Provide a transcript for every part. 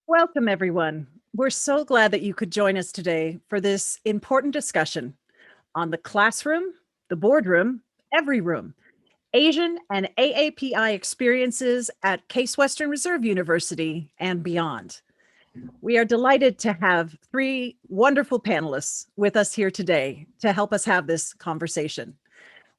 Welcome, everyone. We're so glad that you could join us today for this important discussion on the classroom, the boardroom, every room, Asian and AAPI experiences at Case Western Reserve University and beyond. We are delighted to have three wonderful panelists with us here today to help us have this conversation.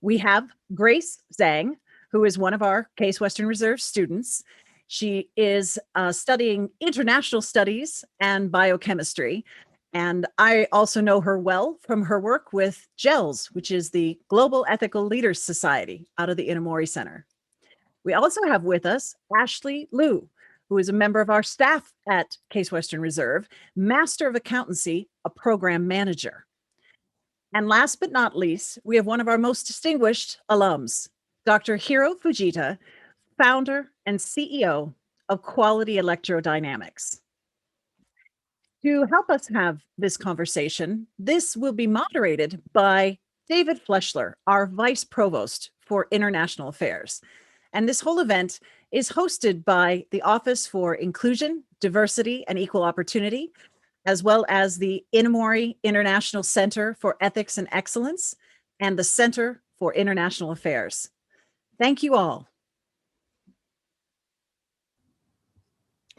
We have Grace Zhang, who is one of our Case Western Reserve students. She is studying international studies and biochemistry. And I also know her well from her work with GELS, which is the Global Ethical Leaders Society out of the Inamori Center. We also have with us Ashley Liu, who is a member of our staff at Case Western Reserve, Master of Accountancy, a program manager. And last but not least, we have one of our most distinguished alums, Dr. Hiro Fujita, founder and CEO of Quality Electrodynamics. To help us have this conversation, this will be moderated by David Fleshler, our Vice Provost for International Affairs. And this whole event is hosted by the Office for Inclusion, Diversity, and Equal Opportunity, as well as the Inamori International Center for Ethics and Excellence and the Center for International Affairs. Thank you all.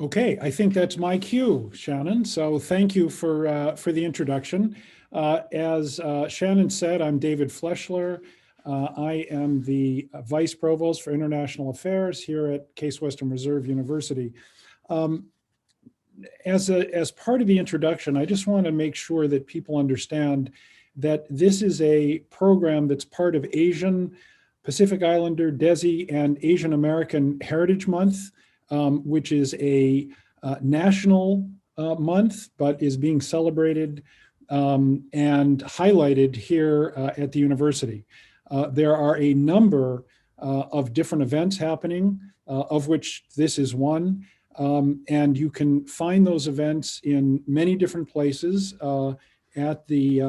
Okay, I think that's my cue, Shannon. So thank you for the introduction. As Shannon said, I'm David Fleshler. I am the Vice Provost for International Affairs here at Case Western Reserve University. As part of the introduction, I just want to make sure that people understand that this is a program that's part of Asian, Pacific Islander, Desi, and Asian American Heritage Month, which is a national month, but is being celebrated and highlighted here at the university. There are a number of different events happening, of which this is one. And you can find those events in many different places at the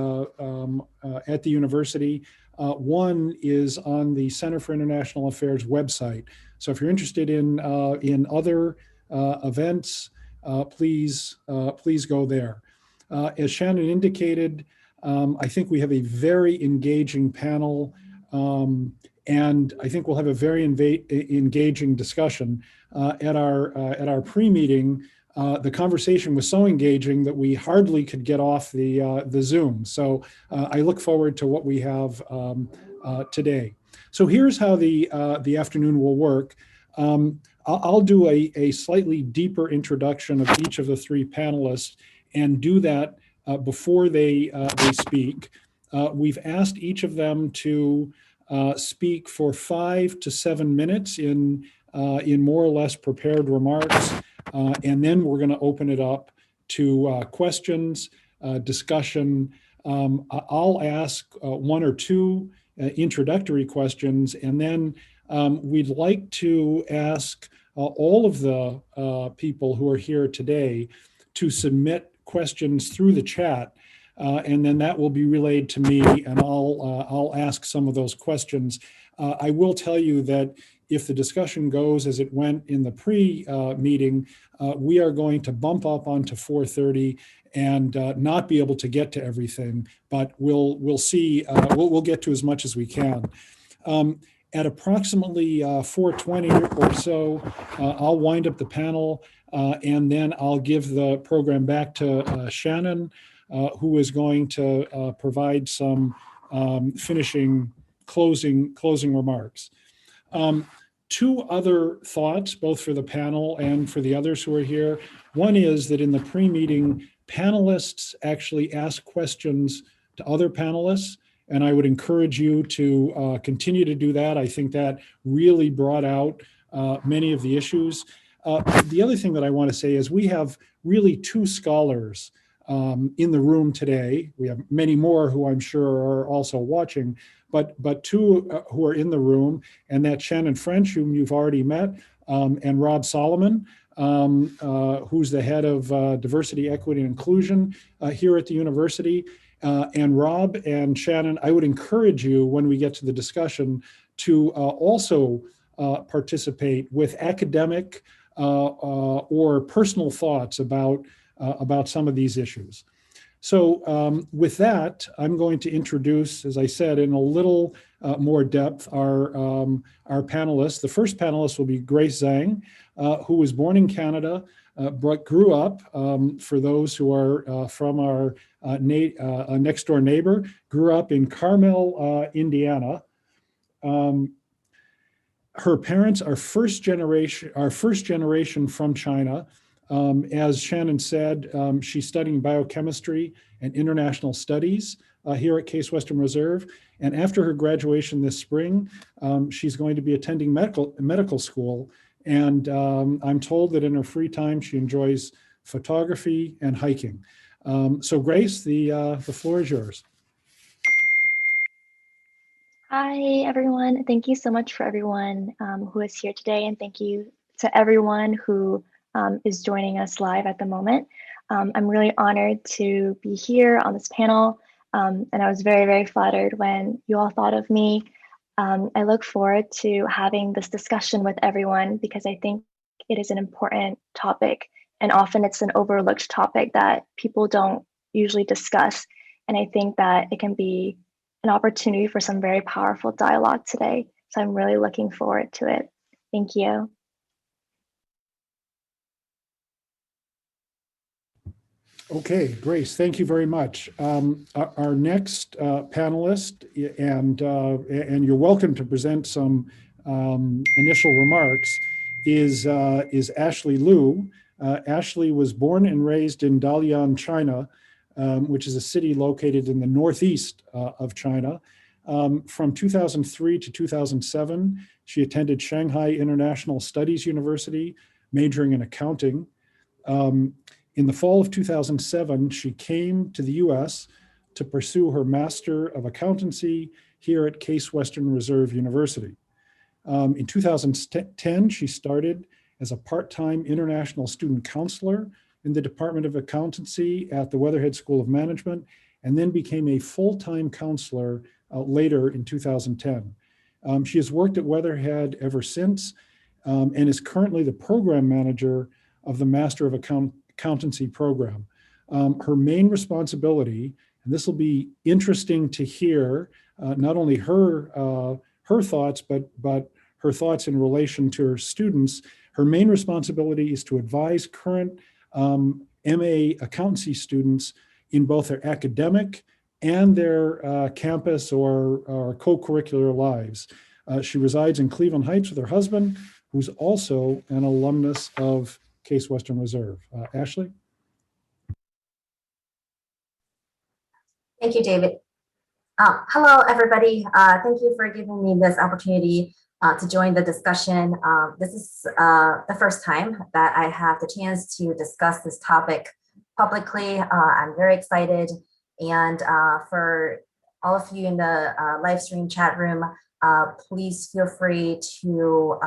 university. One is on the Center for International Affairs website. So if you're interested in other events, please go there. As Shannon indicated, I think we have a very engaging panel, and I think we'll have a very engaging discussion. At our pre-meeting, the conversation was so engaging that we hardly could get off the Zoom. So I look forward to what we have today. So here's how the afternoon will work. I'll do a slightly deeper introduction of each of the three panelists and do that before they speak. We've asked each of them to speak for 5 to 7 minutes in more or less prepared remarks, and then we're going to open it up to questions, discussion. I'll ask one or two introductory questions, and then we'd like to ask all of the people who are here today to submit questions through the chat. And then that will be relayed to me, and I'll ask some of those questions. I will tell you that if the discussion goes as it went in the pre-meeting, we are going to bump up onto 4:30 and not be able to get to everything, but we'll see. We'll get to as much as we can. At approximately 4:20 or so, I'll wind up the panel, and then I'll give the program back to Shannon, who is going to provide some finishing closing remarks. Two other thoughts, both for the panel and for the others who are here. One is that in the pre-meeting, panelists actually ask questions to other panelists, and I would encourage you to continue to do that. I think that really brought out many of the issues. The other thing that I want to say is we have really two scholars in the room today. We have many more who I'm sure are also watching, but two who are in the room, and that's Shannon French, whom you've already met, and Rob Solomon, who's the head of diversity, equity, and inclusion here at the university. And Rob and Shannon, I would encourage you when we get to the discussion to also participate with academic or personal thoughts about some of these issues. So with that, I'm going to introduce, as I said, in a little more depth, our panelists. The first panelist will be Grace Zhang, who was born in Canada, but grew up, for those who are from our next door neighbor, grew up in Carmel, Indiana. Her parents are first generation from China. As Shannon said, she's studying biochemistry and international studies here at Case Western Reserve. And after her graduation this spring, she's going to be attending medical school. And I'm told that in her free time, she enjoys photography and hiking. So Grace, the floor is yours. Hi, everyone. Thank you so much for everyone who is here today. And thank you to everyone who is joining us live at the moment. I'm really honored to be here on this panel. And I was very, very flattered when you all thought of me. I look forward to having this discussion with everyone because I think it is an important topic. And often it's an overlooked topic that people don't usually discuss. And I think that it can be an opportunity for some very powerful dialogue today. So I'm really looking forward to it. Thank you. Okay, Grace, thank you very much. Our next panelist, and you're welcome to present some initial remarks, is Ashley Liu. Ashley was born and raised in Dalian, China, which is a city located in the northeast of China. From 2003 to 2007, she attended Shanghai International Studies University, majoring in accounting. In the fall of 2007, she came to the US to pursue her Master of Accountancy here at Case Western Reserve University. In 2010, she started as a part-time international student counselor in the Department of Accountancy at the Weatherhead School of Management, and then became a full-time counselor later in 2010. She has worked at Weatherhead ever since and is currently the program manager of the Master of Accountancy program. Her main responsibility, and this will be interesting to hear, not only her thoughts, but her thoughts in relation to her students. Her main responsibility is to advise current MA accountancy students in both their academic and their campus or co-curricular lives. She resides in Cleveland Heights with her husband, who's also an alumnus of Case Western Reserve. Ashley? Thank you, David. Hello, everybody. Thank you for giving me this opportunity to join the discussion. This is the first time that I have the chance to discuss this topic publicly. I'm very excited. And for all of you in the live stream chat room, please feel free to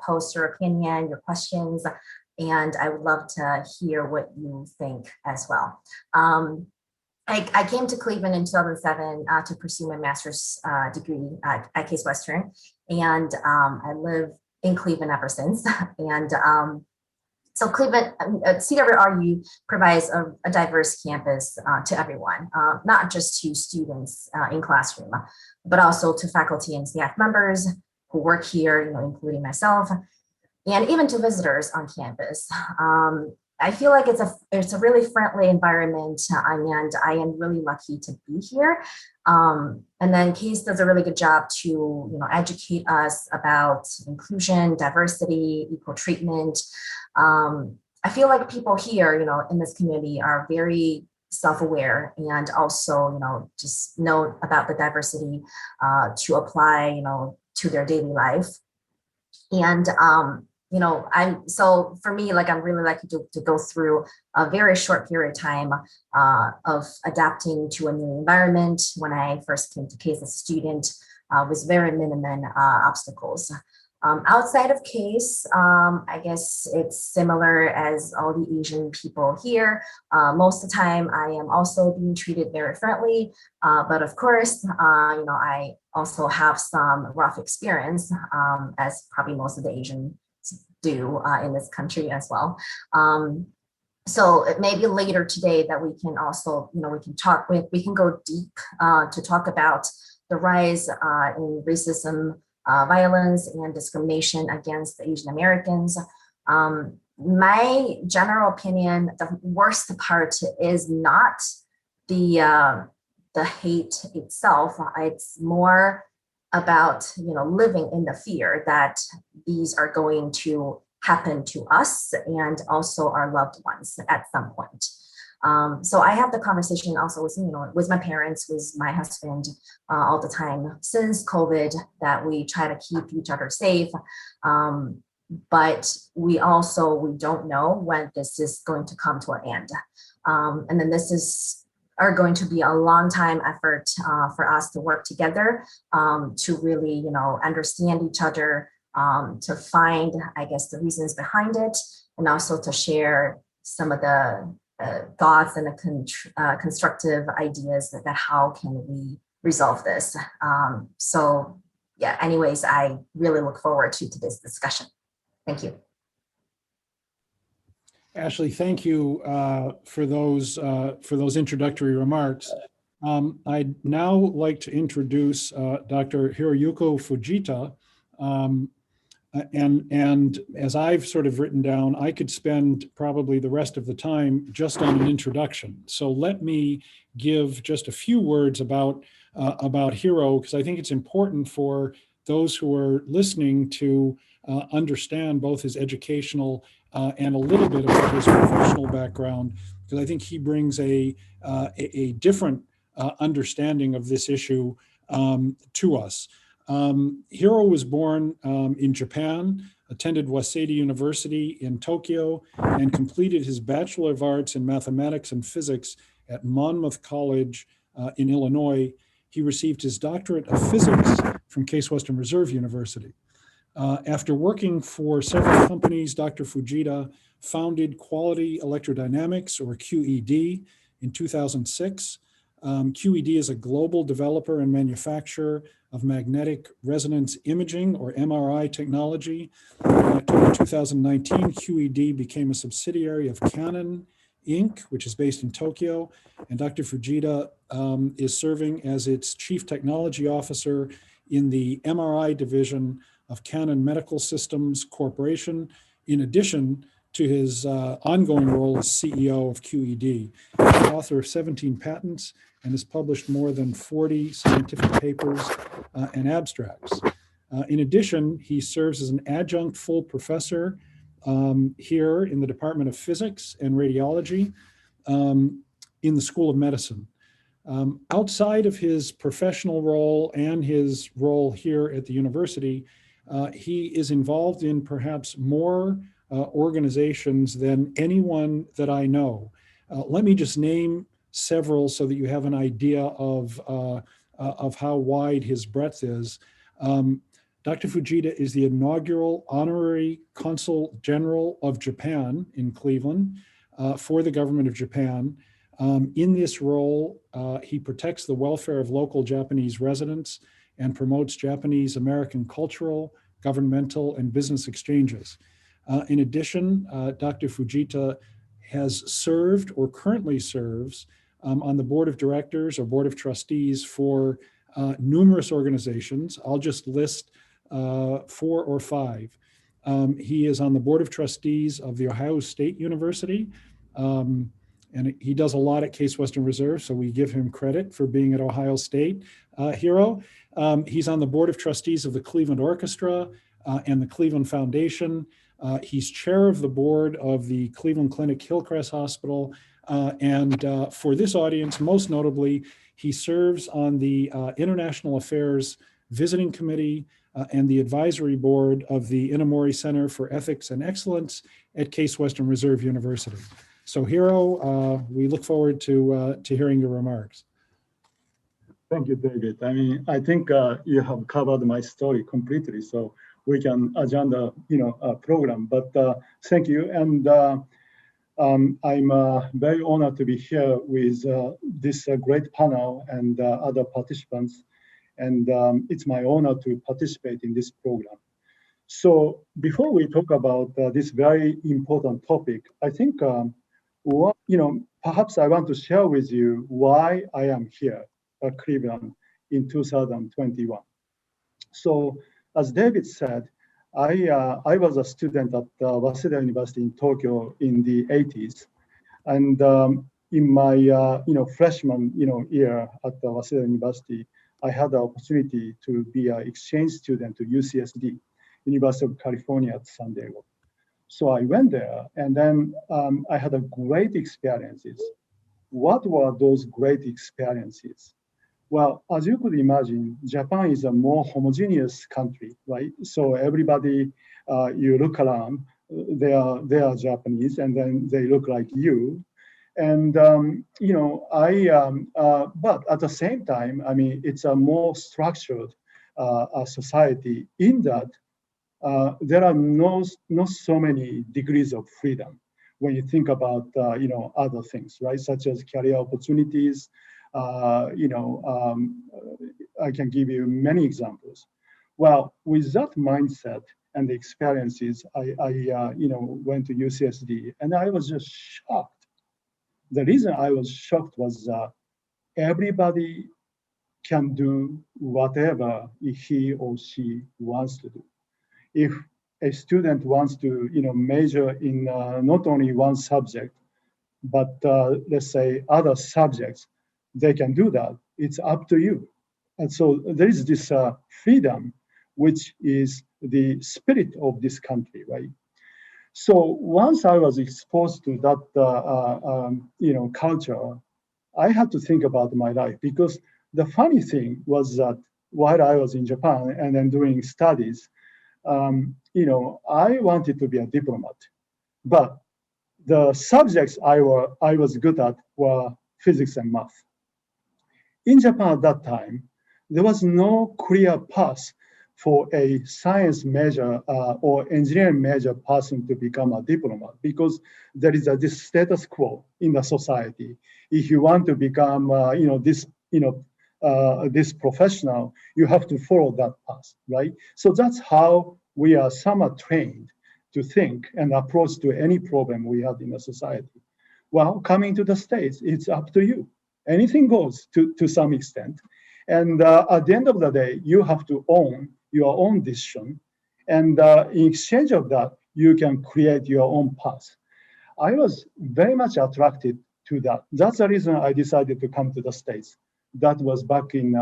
post your opinion, your questions, and I would love to hear what you think as well. I came to Cleveland in 2007 to pursue my master's degree at Case Western, and I live in Cleveland ever since. And so Cleveland, CWRU provides a diverse campus to everyone, not just to students in classroom, but also to faculty and staff members who work here, including myself, and even to visitors on campus. I feel like it's a really friendly environment, and I am really lucky to be here. And then Case does a really good job to educate us about inclusion, diversity, equal treatment. I feel like people here, in this community are very self-aware and also, just know about the diversity to apply, to their daily life. And so for me, I'm really lucky to go through a very short period of time of adapting to a new environment. When I first came to Case as a student, was very minimum obstacles. Outside of Case, I guess it's similar as all the Asian people here. Most of the time, I am also being treated very friendly, but of course, I also have some rough experience, as probably most of the Asian do in this country as well. So it may be later today that we can also, we can go deep to talk about the rise in racism, violence, and discrimination against Asian Americans. My general opinion, the worst part is not the hate itself. It's more about living in the fear that these are going to happen to us and also our loved ones at some point. So I have the conversation also with my parents, with my husband all the time since COVID, that we try to keep each other safe. But we don't know when this is going to come to an end. And then are going to be a long time effort for us to work together to really, understand each other, to find, I guess, the reasons behind it, and also to share some of the thoughts and the constructive ideas that how can we resolve this. So yeah, anyways, I really look forward to this discussion. Thank you. Ashley, thank you for those introductory remarks. I'd now like to introduce Dr. Hiroyuko Fujita. And as I've sort of written down, I could spend probably the rest of the time just on an introduction. So let me give just a few words about Hiro, because I think it's important for those who are listening to understand both his educational and a little bit of his professional background, because I think he brings a different understanding of this issue to us. Hiro was born in Japan, attended Waseda University in Tokyo, and completed his Bachelor of Arts in Mathematics and Physics at Monmouth College in Illinois. He received his doctorate of physics from Case Western Reserve University. After working for several companies, Dr. Fujita founded Quality Electrodynamics, or QED, in 2006. QED is a global developer and manufacturer of magnetic resonance imaging, or MRI technology. In October 2019, QED became a subsidiary of Canon Inc., which is based in Tokyo, and Dr. Fujita is serving as its Chief Technology Officer in the MRI division of Canon Medical Systems Corporation, in addition to his ongoing role as CEO of QED. He's the author of 17 patents and has published more than 40 scientific papers and abstracts. In addition, he serves as an adjunct full professor here in the Department of Physics and Radiology in the School of Medicine. Outside of his professional role and his role here at the university, he is involved in perhaps more organizations than anyone that I know. Let me just name several so that you have an idea of how wide his breadth is. Dr. Fujita is the inaugural honorary consul general of Japan in Cleveland for the government of Japan. In this role, he protects the welfare of local Japanese residents and promotes Japanese American cultural, governmental, and business exchanges. In addition, Dr. Fujita has served or currently serves on the board of directors or board of trustees for numerous organizations. I'll just list 4 or 5. He is on the board of trustees of the Ohio State University, and he does a lot at Case Western Reserve, so we give him credit for being at Ohio State. Hiro, he's on the board of trustees of the Cleveland Orchestra and the Cleveland Foundation. He's chair of the board of the Cleveland Clinic Hillcrest Hospital. And for this audience, most notably, he serves on the International Affairs Visiting Committee and the advisory board of the Inamori Center for Ethics and Excellence at Case Western Reserve University. So Hiro, we look forward to hearing your remarks. Thank you, David. I mean, I think you have covered my story completely, so we can adjourn the program. But thank you, and I'm very honored to be here with this great panel and other participants, and it's my honor to participate in this program. So before we talk about this very important topic, I think perhaps I want to share with you why I am here at Cleveland in 2021. So as David said, I was a student at Waseda University in Tokyo in the 80s. And in my freshman year at the Waseda University, I had the opportunity to be an exchange student to UCSD, University of California at San Diego. So I went there, and then I had a great experiences. What were those great experiences? Well, as you could imagine, Japan is a more homogeneous country, right? So everybody, you look around, they are Japanese, and then they look like you. And but at the same time, I mean, it's a more structured society in that there are not so many degrees of freedom when you think about other things, right? Such as career opportunities. I can give you many examples. Well, with that mindset and the experiences, I went to UCSD, and I was just shocked. The reason I was shocked was everybody can do whatever he or she wants to do. If a student wants to major in not only one subject, but let's say other subjects, they can do that. It's up to you. And so there is this freedom, which is the spirit of this country, right? So once I was exposed to that culture, I had to think about my life, because the funny thing was that while I was in Japan and then doing studies, I wanted to be a diplomat, but the subjects I was good at were physics and math. In Japan at that time, there was no clear path for a science major or engineering major person to become a diplomat, because there is this status quo in the society. If you want to become this professional, you have to follow that path, right? So that's how we are somewhat trained to think and approach to any problem we have in the society. Well, coming to the States, it's up to you. Anything goes to some extent. And at the end of the day, you have to own your own decision. And in exchange of that, you can create your own path. I was very much attracted to that. That's the reason I decided to come to the States. That was back in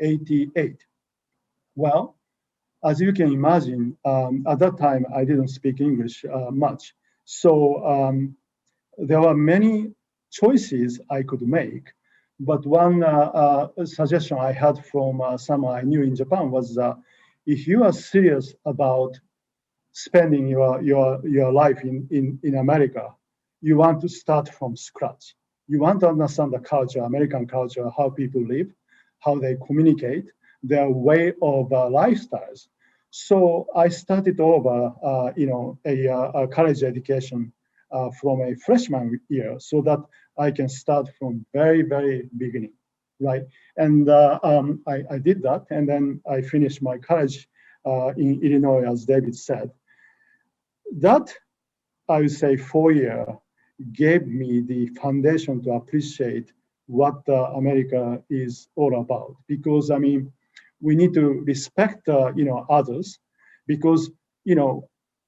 88. Well, as you can imagine, at that time, I didn't speak English much. So there were many choices I could make. But one suggestion I had from someone I knew in Japan was if you are serious about spending your life in America, you want to start from scratch. You want to understand the culture, American culture, how people live, how they communicate, their way of lifestyles. So I started over, a college education from a freshman year, so that I can start from very, very beginning, right? And I did that, and then I finished my college in Illinois, as David said. That, I would say, 4 years gave me the foundation to appreciate what America is all about. Because I mean, we need to respect others, because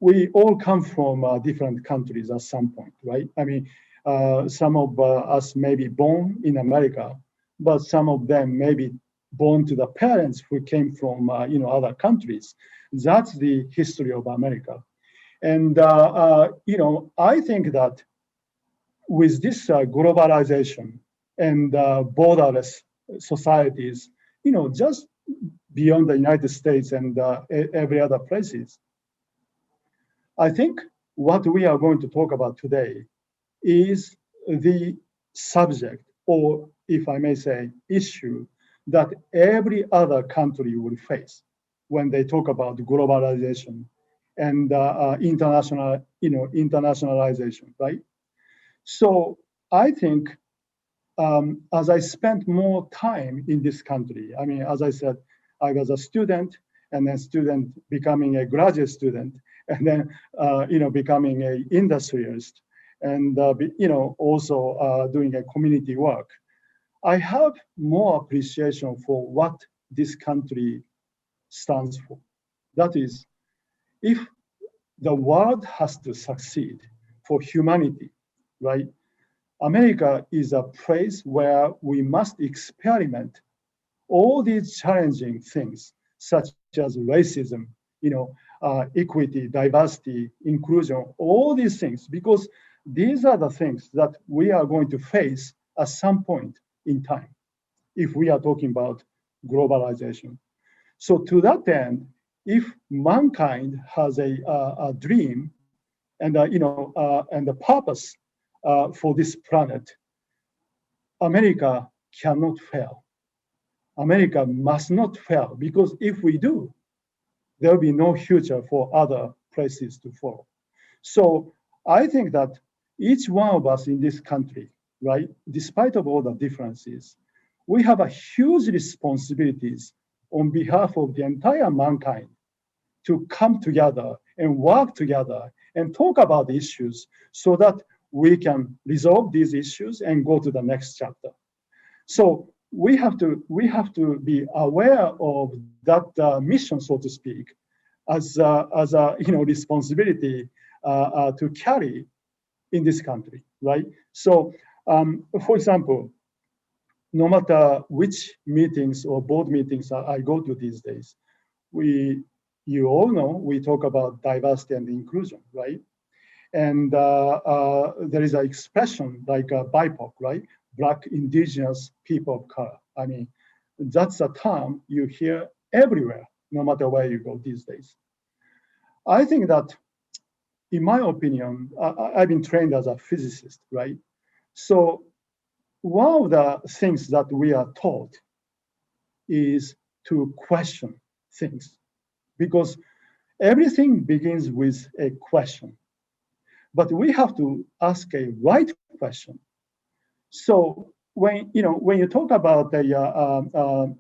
we all come from different countries at some point, right? I mean, some of us may be born in America, but some of them may be born to the parents who came from other countries. That's the history of America. And I think that with this globalization and borderless societies, just beyond the United States and every other places, I think what we are going to talk about today is the subject, or if I may say, issue that every other country will face when they talk about globalization and internationalization, right? So I think as I spent more time in this country, I mean, as I said, I was a student, and then student becoming a graduate student, and then becoming an industrialist, and also doing a community work. I have more appreciation for what this country stands for. That is, if the world has to succeed for humanity, right? America is a place where we must experiment all these challenging things, such as racism, equity, diversity, inclusion, all these things, because these are the things that we are going to face at some point in time, if we are talking about globalization. So to that end, if mankind has a dream and a purpose for this planet, America cannot fail. America must not fail, because if we do, there will be no future for other places to follow. So I think that each one of us in this country, right, despite of all the differences, we have a huge responsibilities on behalf of the entire mankind to come together and work together and talk about issues so that we can resolve these issues and go to the next chapter. So we have to be aware of that mission, so to speak, as a responsibility to carry in this country, right? So, for example, no matter which meetings or board meetings I go to these days, you all know we talk about diversity and inclusion, right? And there is an expression like BIPOC, right? Black, Indigenous, people of color. I mean, that's a term you hear everywhere, no matter where you go these days. I think that, in my opinion, I've been trained as a physicist, right? So one of the things that we are taught is to question things, because everything begins with a question. But we have to ask a right question. So when you talk about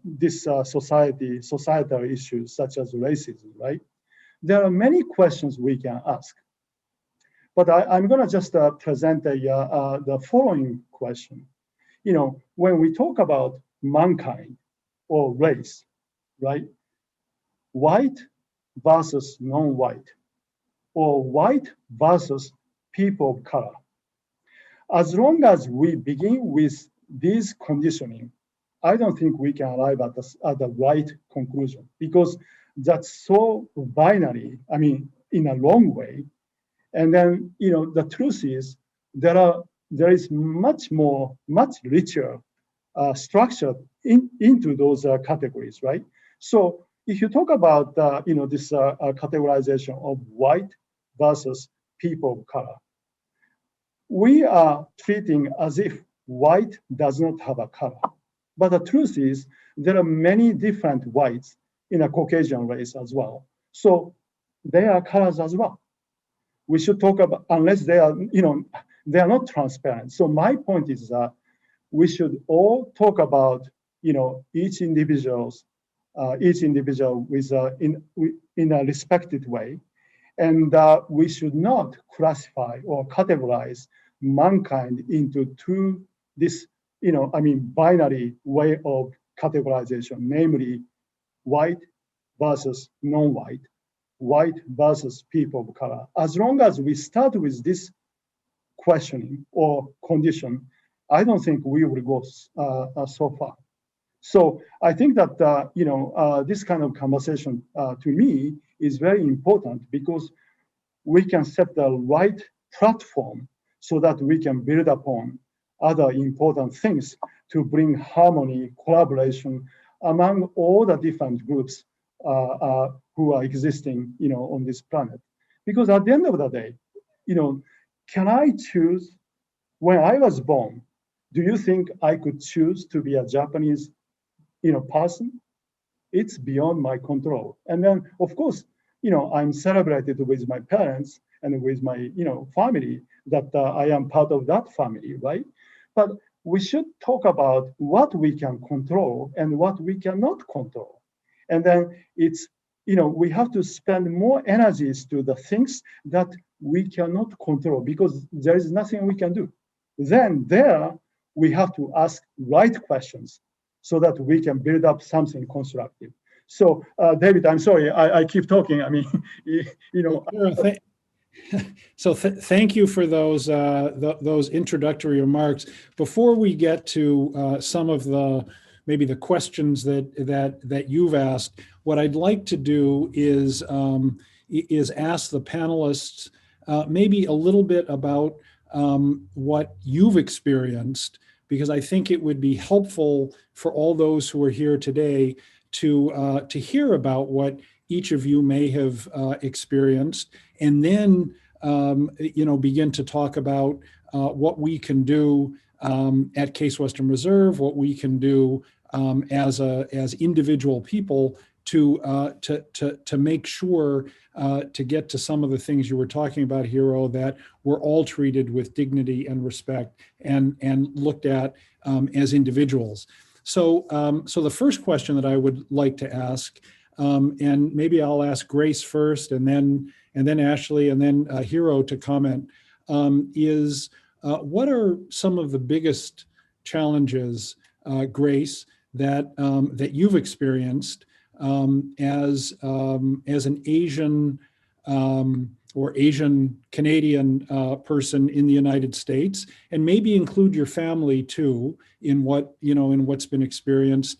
this societal issues such as racism, right? There are many questions we can ask. But I'm going to just present the following question. When we talk about mankind or race, right? White versus non-white, or white versus people of color. As long as we begin with this conditioning, I don't think we can arrive at the right conclusion, because that's so binary, I mean, in a long way. And then, the truth is there is much richer structure into those categories, right? So if you talk about, this categorization of white versus people of color, we are treating as if white does not have a color. But the truth is there are many different whites in a Caucasian race as well. So there are colors as well. We should talk about, unless they are, they are not transparent. So my point is that we should all talk about, each individual with in a respected way, and we should not classify or categorize mankind into this binary way of categorization, namely white versus non-white, white versus people of color. As long as we start with this questioning or condition, I don't think we will go so far. So I think that this kind of conversation to me is very important, because we can set the right platform so that we can build upon other important things to bring harmony, collaboration among all the different groups who are existing, on this planet. Because at the end of the day, can I choose? When I was born, do you think I could choose to be a Japanese, person? It's beyond my control. And then, of course, I'm celebrated with my parents and with my, family that I am part of that family, right? But we should talk about what we can control and what we cannot control. And then it's, we have to spend more energies to the things that we cannot control because there is nothing we can do. Then there we have to ask right questions so that we can build up something constructive. So, David, I'm sorry, I keep talking. I mean, Thank you for those introductory remarks. Before we get to some of maybe the questions that you've asked, what I'd like to do is ask the panelists maybe a little bit about what you've experienced, because I think it would be helpful for all those who are here today to hear about what each of you may have experienced, and then begin to talk about what we can do at Case Western Reserve, what we can do as individual people to make sure to get to some of the things you were talking about, Hiro, that we're all treated with dignity and respect and looked at as individuals. So the first question that I would like to ask, and maybe I'll ask Grace first, and then Ashley, and then Hiro to comment, is what are some of the biggest challenges, Grace, that you've experienced as an Asian or Asian Canadian person in the United States, and maybe include your family too in what's been experienced.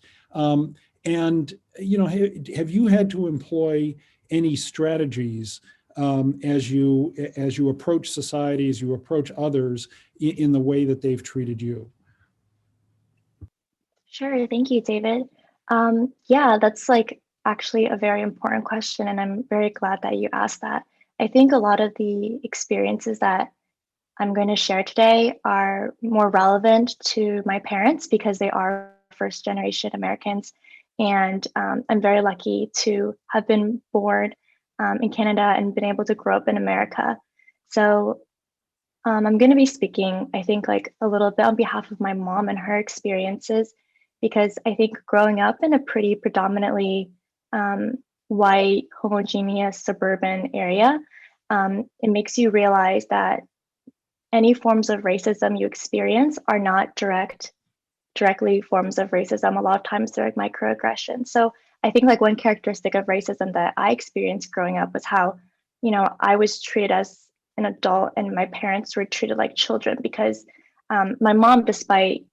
And have you had to employ any strategies as you approach society, as you approach others in the way that they've treated you? Sure, thank you, David. Yeah, that's actually a very important question, and I'm very glad that you asked that. I think a lot of the experiences that I'm going to share today are more relevant to my parents because they are first generation Americans. And I'm very lucky to have been born in Canada and been able to grow up in America. So I'm going to be speaking, I think, a little bit on behalf of my mom and her experiences, because I think growing up in a pretty predominantly white, homogeneous suburban area, it makes you realize that any forms of racism you experience are not directly forms of racism. A lot of times they're microaggressions. So I think one characteristic of racism that I experienced growing up was how, I was treated as an adult and my parents were treated like children, because my mom, despite,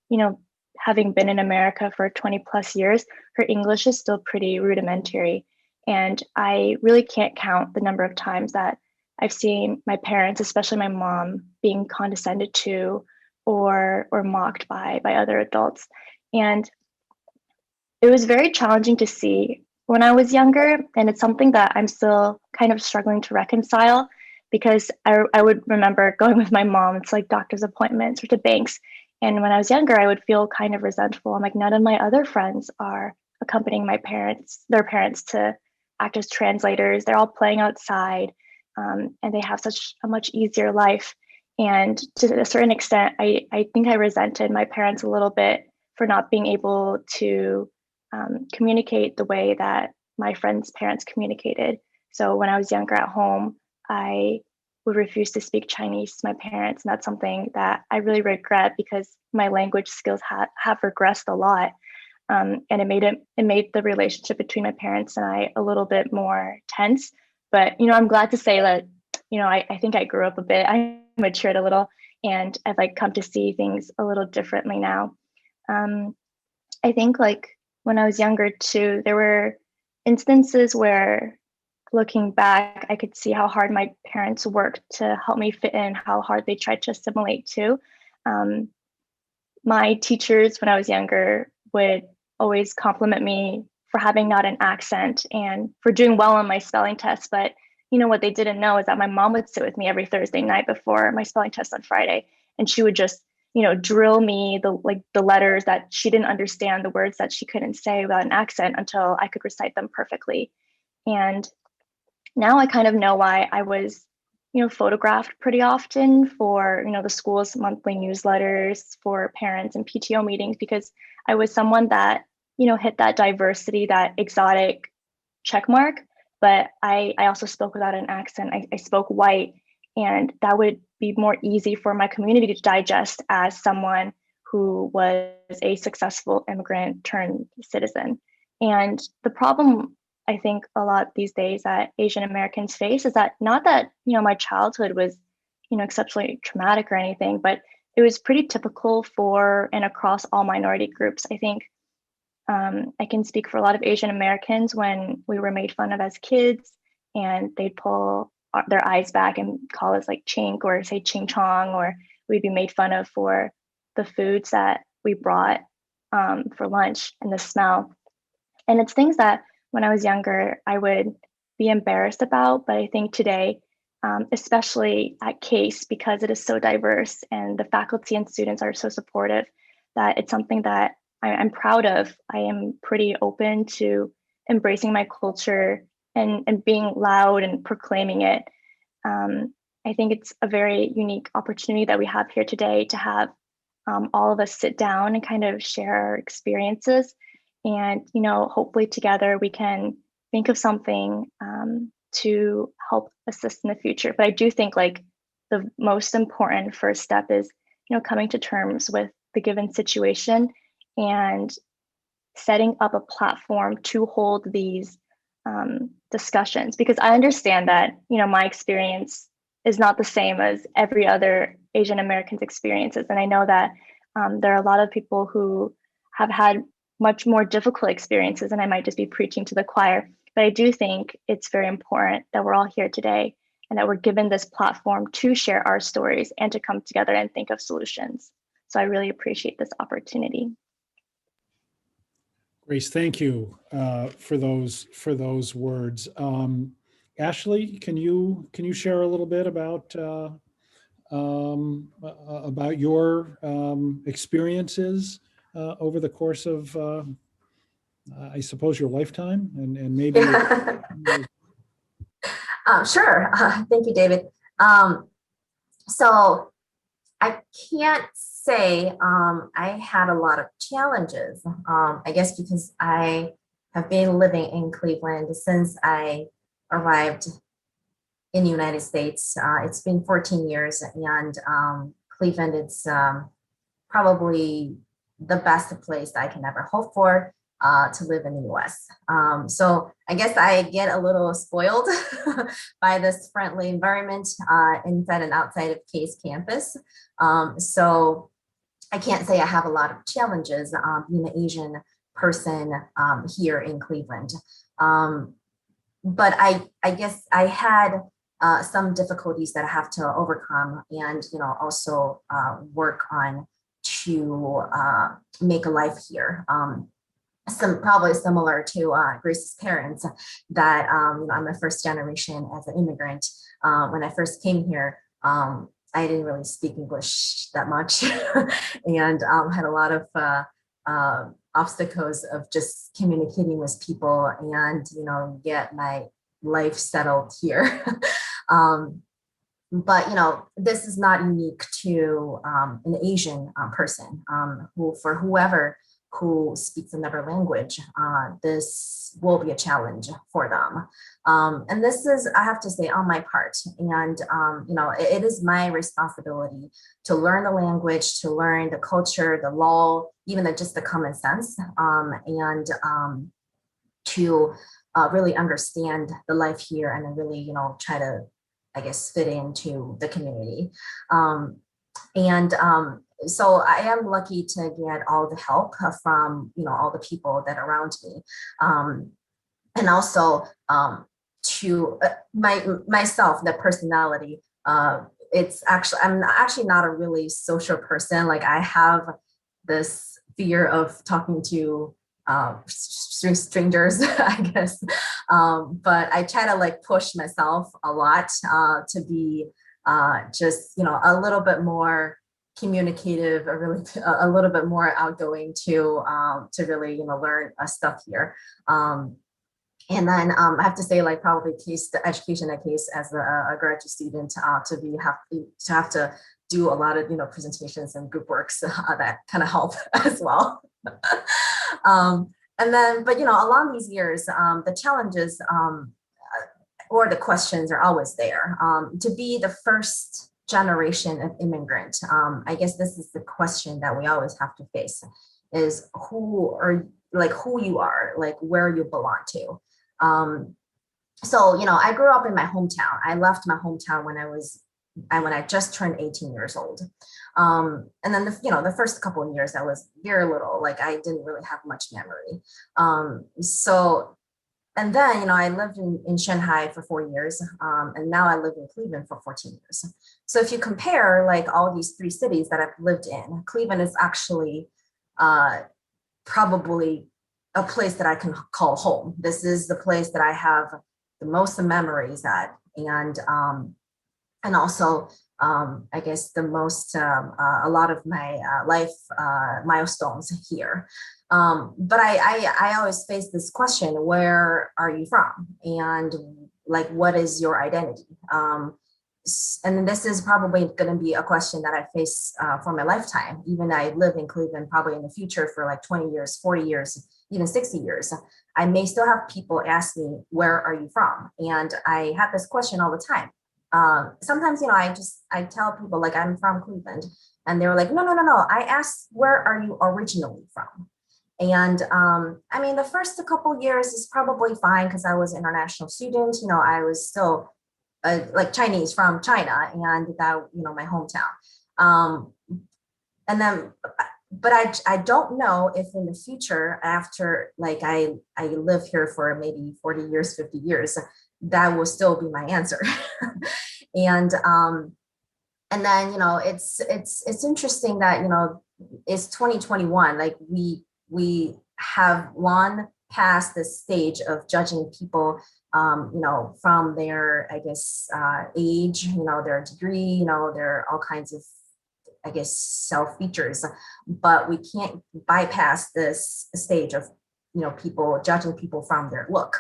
having been in America for 20 plus years, her English is still pretty rudimentary. And I really can't count the number of times that I've seen my parents, especially my mom, being condescended to or mocked by other adults. And it was very challenging to see when I was younger. And it's something that I'm still kind of struggling to reconcile, because I would remember going with my mom, it's doctor's appointments or to banks. And when I was younger, I would feel kind of resentful. I'm none of my other friends are accompanying their parents to act as translators. They're all playing outside, and they have such a much easier life. And to a certain extent, I think I resented my parents a little bit for not being able to communicate the way that my friends' parents communicated. So when I was younger at home, I would refuse to speak Chinese to my parents. And that's something that I really regret, because my language skills have regressed a lot. And it made the relationship between my parents and I a little bit more tense. But, I'm glad to say that, I think I grew up a bit. I matured a little, and I've come to see things a little differently now. I think when I was younger too, there were instances where, looking back, I could see how hard my parents worked to help me fit in, how hard they tried to assimilate too. My teachers when I was younger would always compliment me for having not an accent and for doing well on my spelling test. But what they didn't know is that my mom would sit with me every Thursday night before my spelling test on Friday, and she would just drill me the letters that she didn't understand, the words that she couldn't say without an accent, until I could recite them perfectly. And now I kind of know why I was photographed pretty often for the school's monthly newsletters, for parents and PTO meetings, because I was someone that hit that diversity, that exotic check mark. but I also spoke without an accent. I spoke white, and that would be more easy for my community to digest as someone who was a successful immigrant turned citizen. And the problem I think a lot these days that Asian Americans face is that not that, my childhood was, exceptionally traumatic or anything, but it was pretty typical for and across all minority groups. I think I can speak for a lot of Asian Americans when we were made fun of as kids and they'd pull their eyes back and call us like chink or say ching chong, or we'd be made fun of for the foods that we brought for lunch and the smell. And it's things that when I was younger, I would be embarrassed about. But I think today, especially at CASE, because it is so diverse and the faculty and students are so supportive, that it's something that I'm proud of. I am pretty open to embracing my culture and being loud and proclaiming it. I think it's a very unique opportunity that we have here today to have all of us sit down and kind of share our experiences. And, hopefully together we can think of something to help assist in the future. But I do think like the most important first step is, coming to terms with the given situation and setting up a platform to hold these discussions. Because I understand that, my experience is not the same as every other Asian American's experiences. And I know that there are a lot of people who have had much more difficult experiences, and I might just be preaching to the choir. But I do think it's very important that we're all here today and that we're given this platform to share our stories and to come together and think of solutions. So I really appreciate this opportunity. Grace, thank you for those words. Ashley, can you share a little bit about your experiences over the course of, I suppose, your lifetime, and maybe. Sure. Thank you, David. So I can't say I had a lot of challenges, I guess because I have been living in Cleveland since I arrived in the United States. It's been 14 years, and Cleveland is probably the best place I can ever hope for to live in the US. So I guess I get a little spoiled by this friendly environment inside and outside of CASE campus. So I can't say I have a lot of challenges being an Asian person here in Cleveland. But I guess I had some difficulties that I have to overcome and, also work on to make a life here. Probably similar to Grace's parents, that I'm a first generation as an immigrant. When I first came here, I didn't really speak English that much and had a lot of obstacles of just communicating with people and, get my life settled here. But, this is not unique to an Asian person for whoever who speaks another language, this will be a challenge for them. And this is, I have to say, on my part. And, it is my responsibility to learn the language, to learn the culture, the law, even just the common sense, and to really understand the life here and then really, try to, I guess, fit into the community. So I am lucky to get all the help from, all the people that are around me. And also to myself, the personality, I'm actually not a really social person. Like I have this fear of talking to strangers, I guess. But I try to push myself a lot to be just, a little bit more communicative, or really a little bit more outgoing to really learn stuff here. And then I have to say, probably the education at CASE as a graduate student to have to do a lot of presentations and group works that kind of help as well. And then, but along these years, the challenges or the questions are always there. To be the first generation of immigrant, I guess this is the question that we always have to face, is who you are, like where you belong to. So, I grew up in my hometown. I left my hometown when I just turned 18 years old. And then the first couple of years I was very little, like I didn't really have much memory. And then, I lived in Shanghai for 4 years, and now I live in Cleveland for 14 years. So if you compare like all these 3 cities that I've lived in, Cleveland is actually probably a place that I can call home. This is the place that I have the most memories at, and also I guess the most a lot of my life milestones here. But I always face this question: where are you from, and like what is your identity? And this is probably going to be a question that I face for my lifetime. Even I live in Cleveland probably in the future for like 20 years, 40 years, even 60 years. I may still have people ask me, where are you from? And I have this question all the time. Sometimes, I tell people like I'm from Cleveland, and they're like, no. I asked, where are you originally from? And I mean, the first couple years is probably fine because I was an international student. I was still like Chinese from China, and that, my hometown. And then, but I don't know if in the future, after like I live here for maybe 40 years, 50 years, that will still be my answer. And then, it's interesting that, it's 2021, like we have long past this stage of judging people, from their, I guess, age, their degree, there are all kinds of, I guess, self features, but we can't bypass this stage of, people judging people from their look.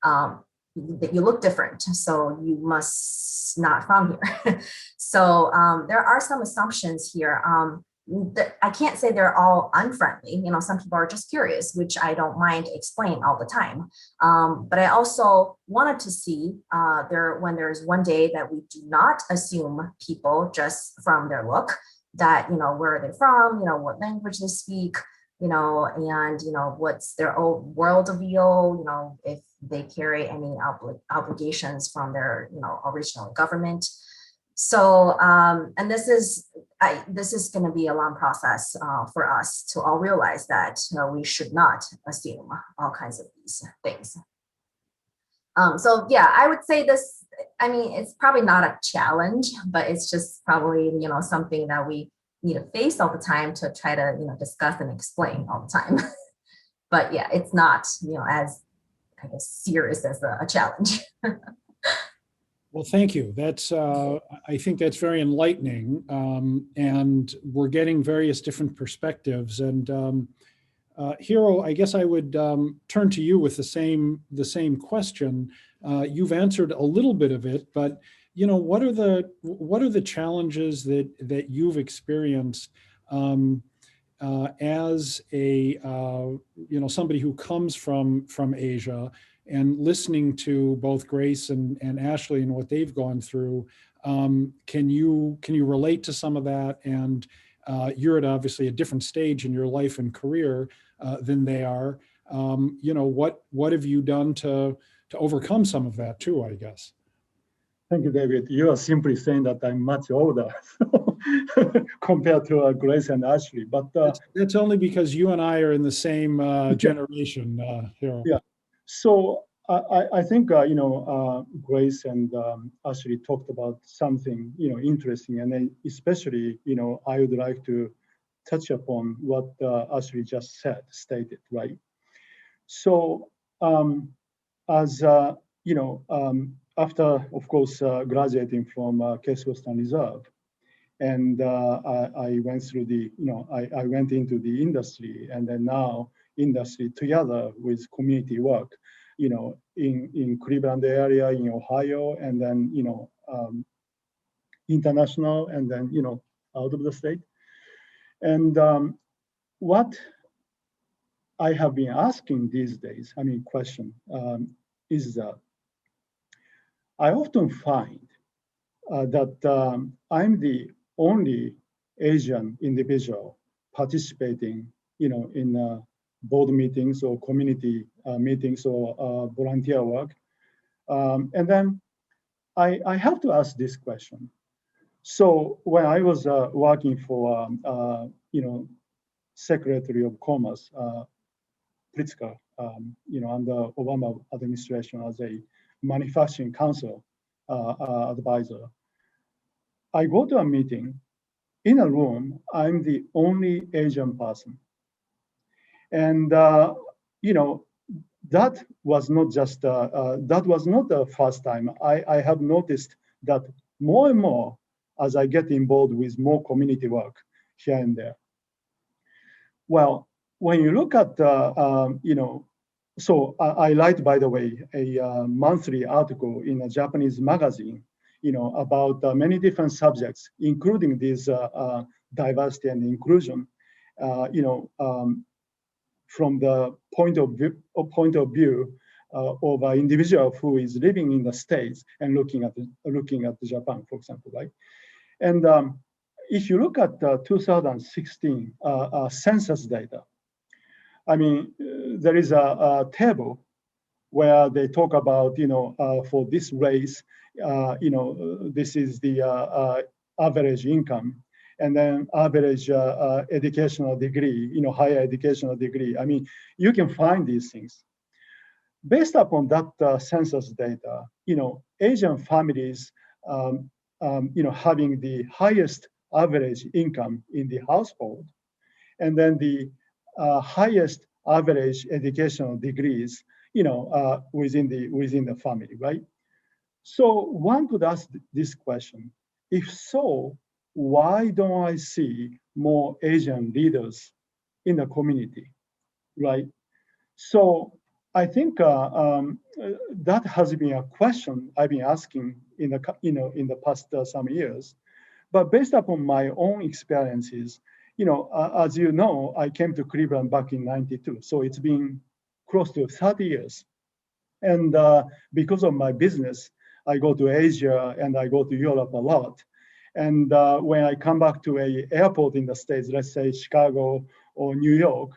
That you look different, so you must not from here. So there are some assumptions here. I can't say they're all unfriendly. Some people are just curious, which I don't mind explaining all the time. But I also wanted to see when there's one day that we do not assume people just from their look, that, where are they from, what language they speak, and, what's their own worldview, if they carry any obligations from their, original government. So, and this is going to be a long process for us to all realize that we should not assume all kinds of these things. So yeah, I would say this, I mean, it's probably not a challenge, but it's just probably, something that we need to face all the time to try to, discuss and explain all the time. But yeah, it's not, as, I guess, serious as a challenge. Well, thank you. That's, I think that's very enlightening. And we're getting various different perspectives. And Hiro, I guess I would turn to you with the same question. You've answered a little bit of it, but what are the challenges that you've experienced as a somebody who comes from Asia, and listening to both Grace and Ashley and what they've gone through? Can you relate to some of that? And you're at obviously a different stage in your life and career than they are. What have you done to overcome some of that too, I guess? Thank you, David. You are simply saying that I'm much older compared to Grace and Ashley. But that's only because you and I are in the same generation, Hiro. Yeah. So I think Grace and Ashley talked about something interesting, and then especially I would like to touch upon what Ashley just stated, right? So as after, of course, graduating from Case Western Reserve, and I went through I went into the industry, and then now industry together with community work, in Cleveland area, in Ohio, and then international, and then out of the state. And what I have been asking these days, question, is that I often find that I'm the only Asian individual participating, in board meetings or community meetings or volunteer work. And then I have to ask this question. So when I was working for, Secretary of Commerce, Pritzker, under Obama administration as a manufacturing council advisor, I go to a meeting. In a room, I'm the only Asian person. And, that was not just, that was not the first time. I have noticed that more and more as I get involved with more community work here and there. Well, when you look at, so I write, by the way, a monthly article in a Japanese magazine, about many different subjects, including this diversity and inclusion, from the point of view of an individual who is living in the States and looking at Japan, for example, right? And if you look at the 2016 census data, I mean, there is a table where they talk about, for this race, this is the average income, and then average educational degree, higher educational degree. I mean, you can find these things. Based upon that census data, Asian families, having the highest average income in the household, and then the highest average educational degrees, within the family, right? So one could ask this question: if so, why don't I see more Asian leaders in the community, right? So I think that has been a question I've been asking in the past some years. But based upon my own experiences, as you know, I came to Cleveland back in '92, so it's been close to 30 years. And because of my business, I go to Asia and I go to Europe a lot. And when I come back to an airport in the States, let's say Chicago or New York,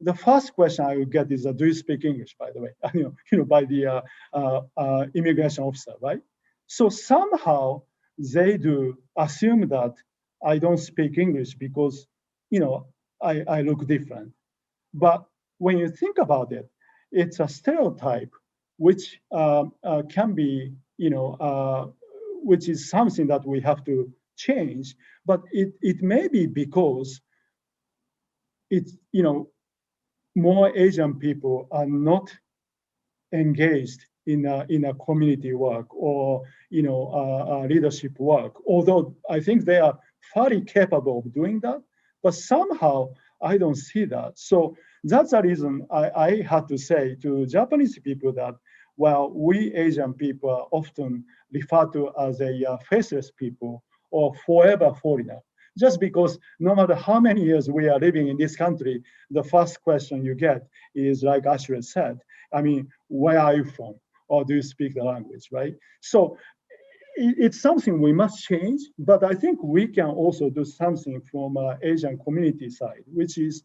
the first question I would get is, do you speak English, by the way, by the immigration officer, right? So somehow they do assume that I don't speak English because, I look different. But when you think about it, it's a stereotype which can be, which is something that we have to change. But it may be because it's, more Asian people are not engaged in a community work or leadership work. Although I think they are fairly capable of doing that, but somehow I don't see that. So that's the reason I had to say to Japanese people that, well, we Asian people are often referred to as a faceless people or forever foreigner. Just because no matter how many years we are living in this country, the first question you get is, like Ashley said, I mean, where are you from? Or do you speak the language, right? So it's something we must change, but I think we can also do something from Asian community side, which is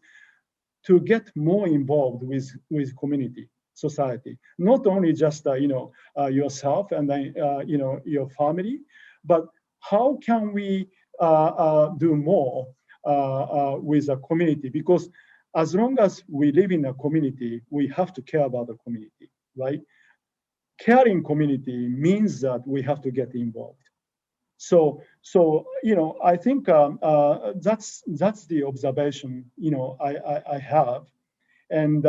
to get more involved with community, society, not only just yourself and then your family, but how can we do more with a community? Because as long as we live in a community, we have to care about the community, right? Caring community means that we have to get involved. So I think that's the observation I have. And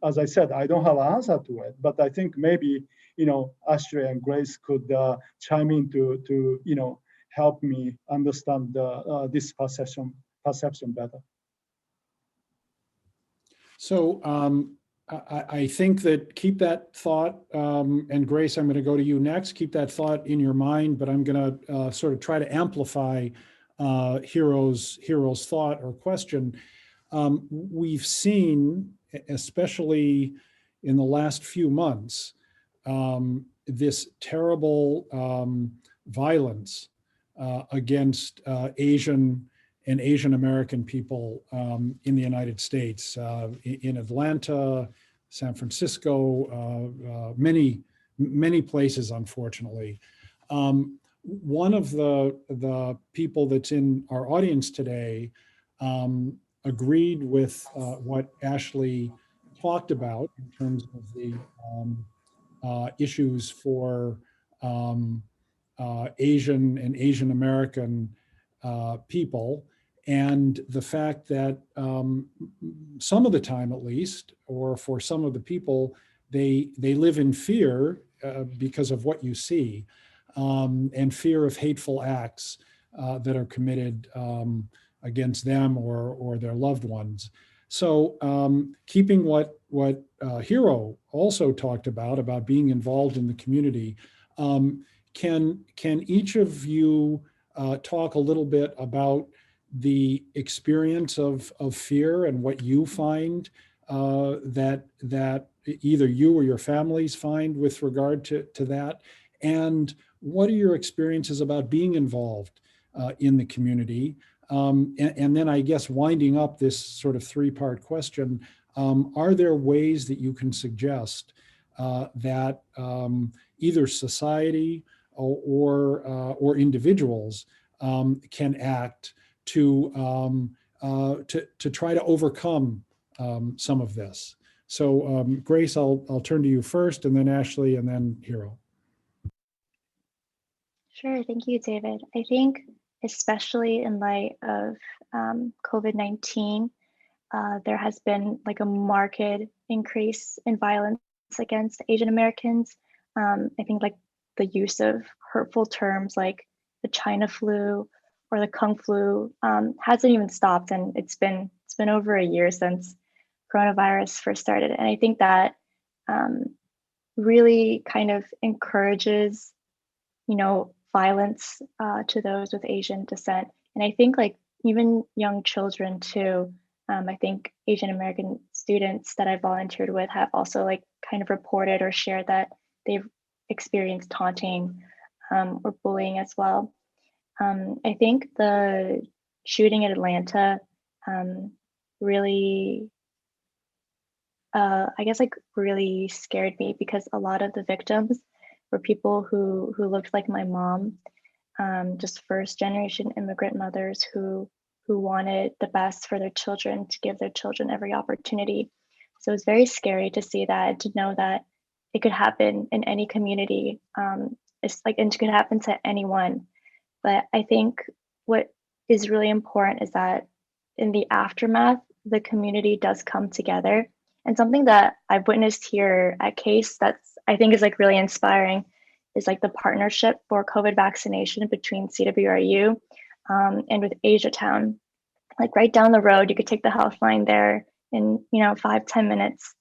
as I said, I don't have an answer to it, but I think maybe Ashley and Grace could chime in to help me understand this perception better. So I think that keep that thought, and Grace, I'm going to go to you next. Keep that thought in your mind, but I'm going to sort of try to amplify Hiro's thought or question. We've seen, especially in the last few months, this terrible violence against Asian and Asian American people in the United States, in Atlanta, San Francisco, many places, unfortunately. One of the people that's in our audience today agreed with what Ashley talked about in terms of the issues for Asian and Asian American people, and the fact that some of the time, at least, or for some of the people, they live in fear because of what you see, and fear of hateful acts that are committed against them or their loved ones. So keeping what Hiro also talked about being involved in the community, can each of you talk a little bit about the experience of fear and what you find that either you or your families find with regard to that? And what are your experiences about being involved in the community? And then I guess winding up this sort of three-part question, are there ways that you can suggest that either society or individuals can act to try to overcome some of this? So Grace, I'll turn to you first, and then Ashley, and then Hiro. Sure, thank you, David. I think especially in light of COVID-19, there has been like a marked increase in violence against Asian Americans. I think like the use of hurtful terms like the China flu or the Kung flu hasn't even stopped, and it's been over a year since coronavirus first started. And I think that really kind of encourages, violence to those with Asian descent. And I think like even young children too, I think Asian American students that I volunteered with have also like kind of reported or shared that they've experienced taunting or bullying as well. I think the shooting in Atlanta really, I guess like really scared me, because a lot of the victims were people who looked like my mom, just first generation immigrant mothers who wanted the best for their children, to give their children every opportunity. So it's very scary to see that, to know that it could happen in any community. It's like, and it could happen to anyone. But I think what is really important is that in the aftermath, the community does come together. And something that I've witnessed here at CASE that's I think is like really inspiring is like the partnership for COVID vaccination between CWRU and with Asiatown. Like right down the road, you could take the health line there in 5-10 minutes.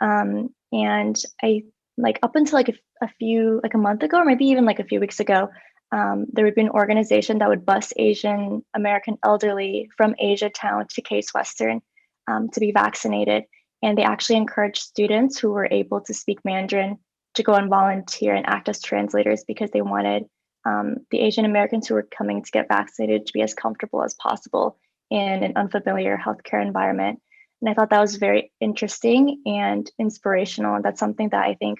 And I like up until like a month ago, or maybe even like a few weeks ago, there would be an organization that would bus Asian American elderly from Asiatown to Case Western to be vaccinated. And they actually encouraged students who were able to speak Mandarin to go and volunteer and act as translators, because they wanted the Asian Americans who were coming to get vaccinated to be as comfortable as possible in an unfamiliar healthcare environment. And I thought that was very interesting and inspirational. And that's something that I think,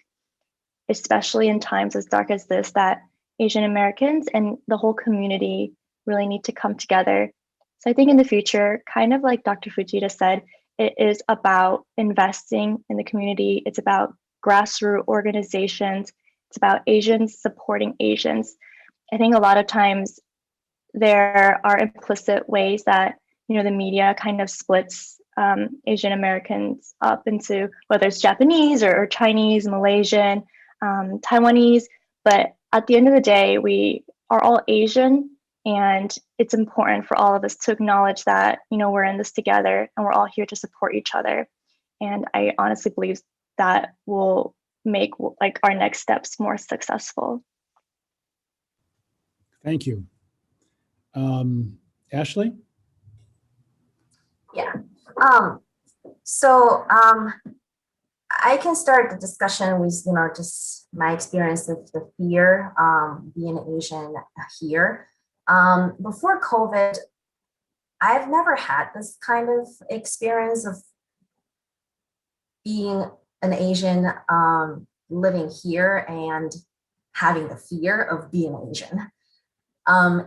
especially in times as dark as this, that Asian Americans and the whole community really need to come together. So I think in the future, kind of like Dr. Fujita said, it is about investing in the community. It's about grassroots organizations. It's about Asians supporting Asians. I think a lot of times there are implicit ways that the media kind of splits Asian Americans up into whether it's Japanese or Chinese, Malaysian, Taiwanese. But at the end of the day, we are all Asian, and it's important for all of us to acknowledge that we're in this together and we're all here to support each other. And I honestly believe that will make like our next steps more successful. Thank you. Ashley? Yeah. So I can start the discussion with, just my experience of the fear, being Asian here. Before COVID, I've never had this kind of experience of being an Asian, living here and having the fear of being Asian. I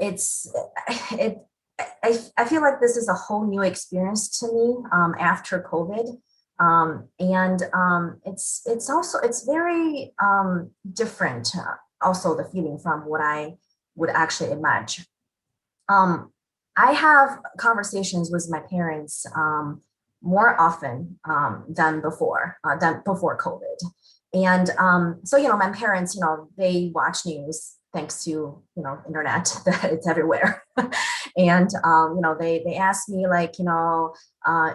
feel like this is a whole new experience to me after COVID. It's very different, also the feeling from what I would actually imagine. I have conversations with my parents more often than before COVID. And so, my parents, they watch news thanks to, internet, that it's everywhere. And, they ask me like,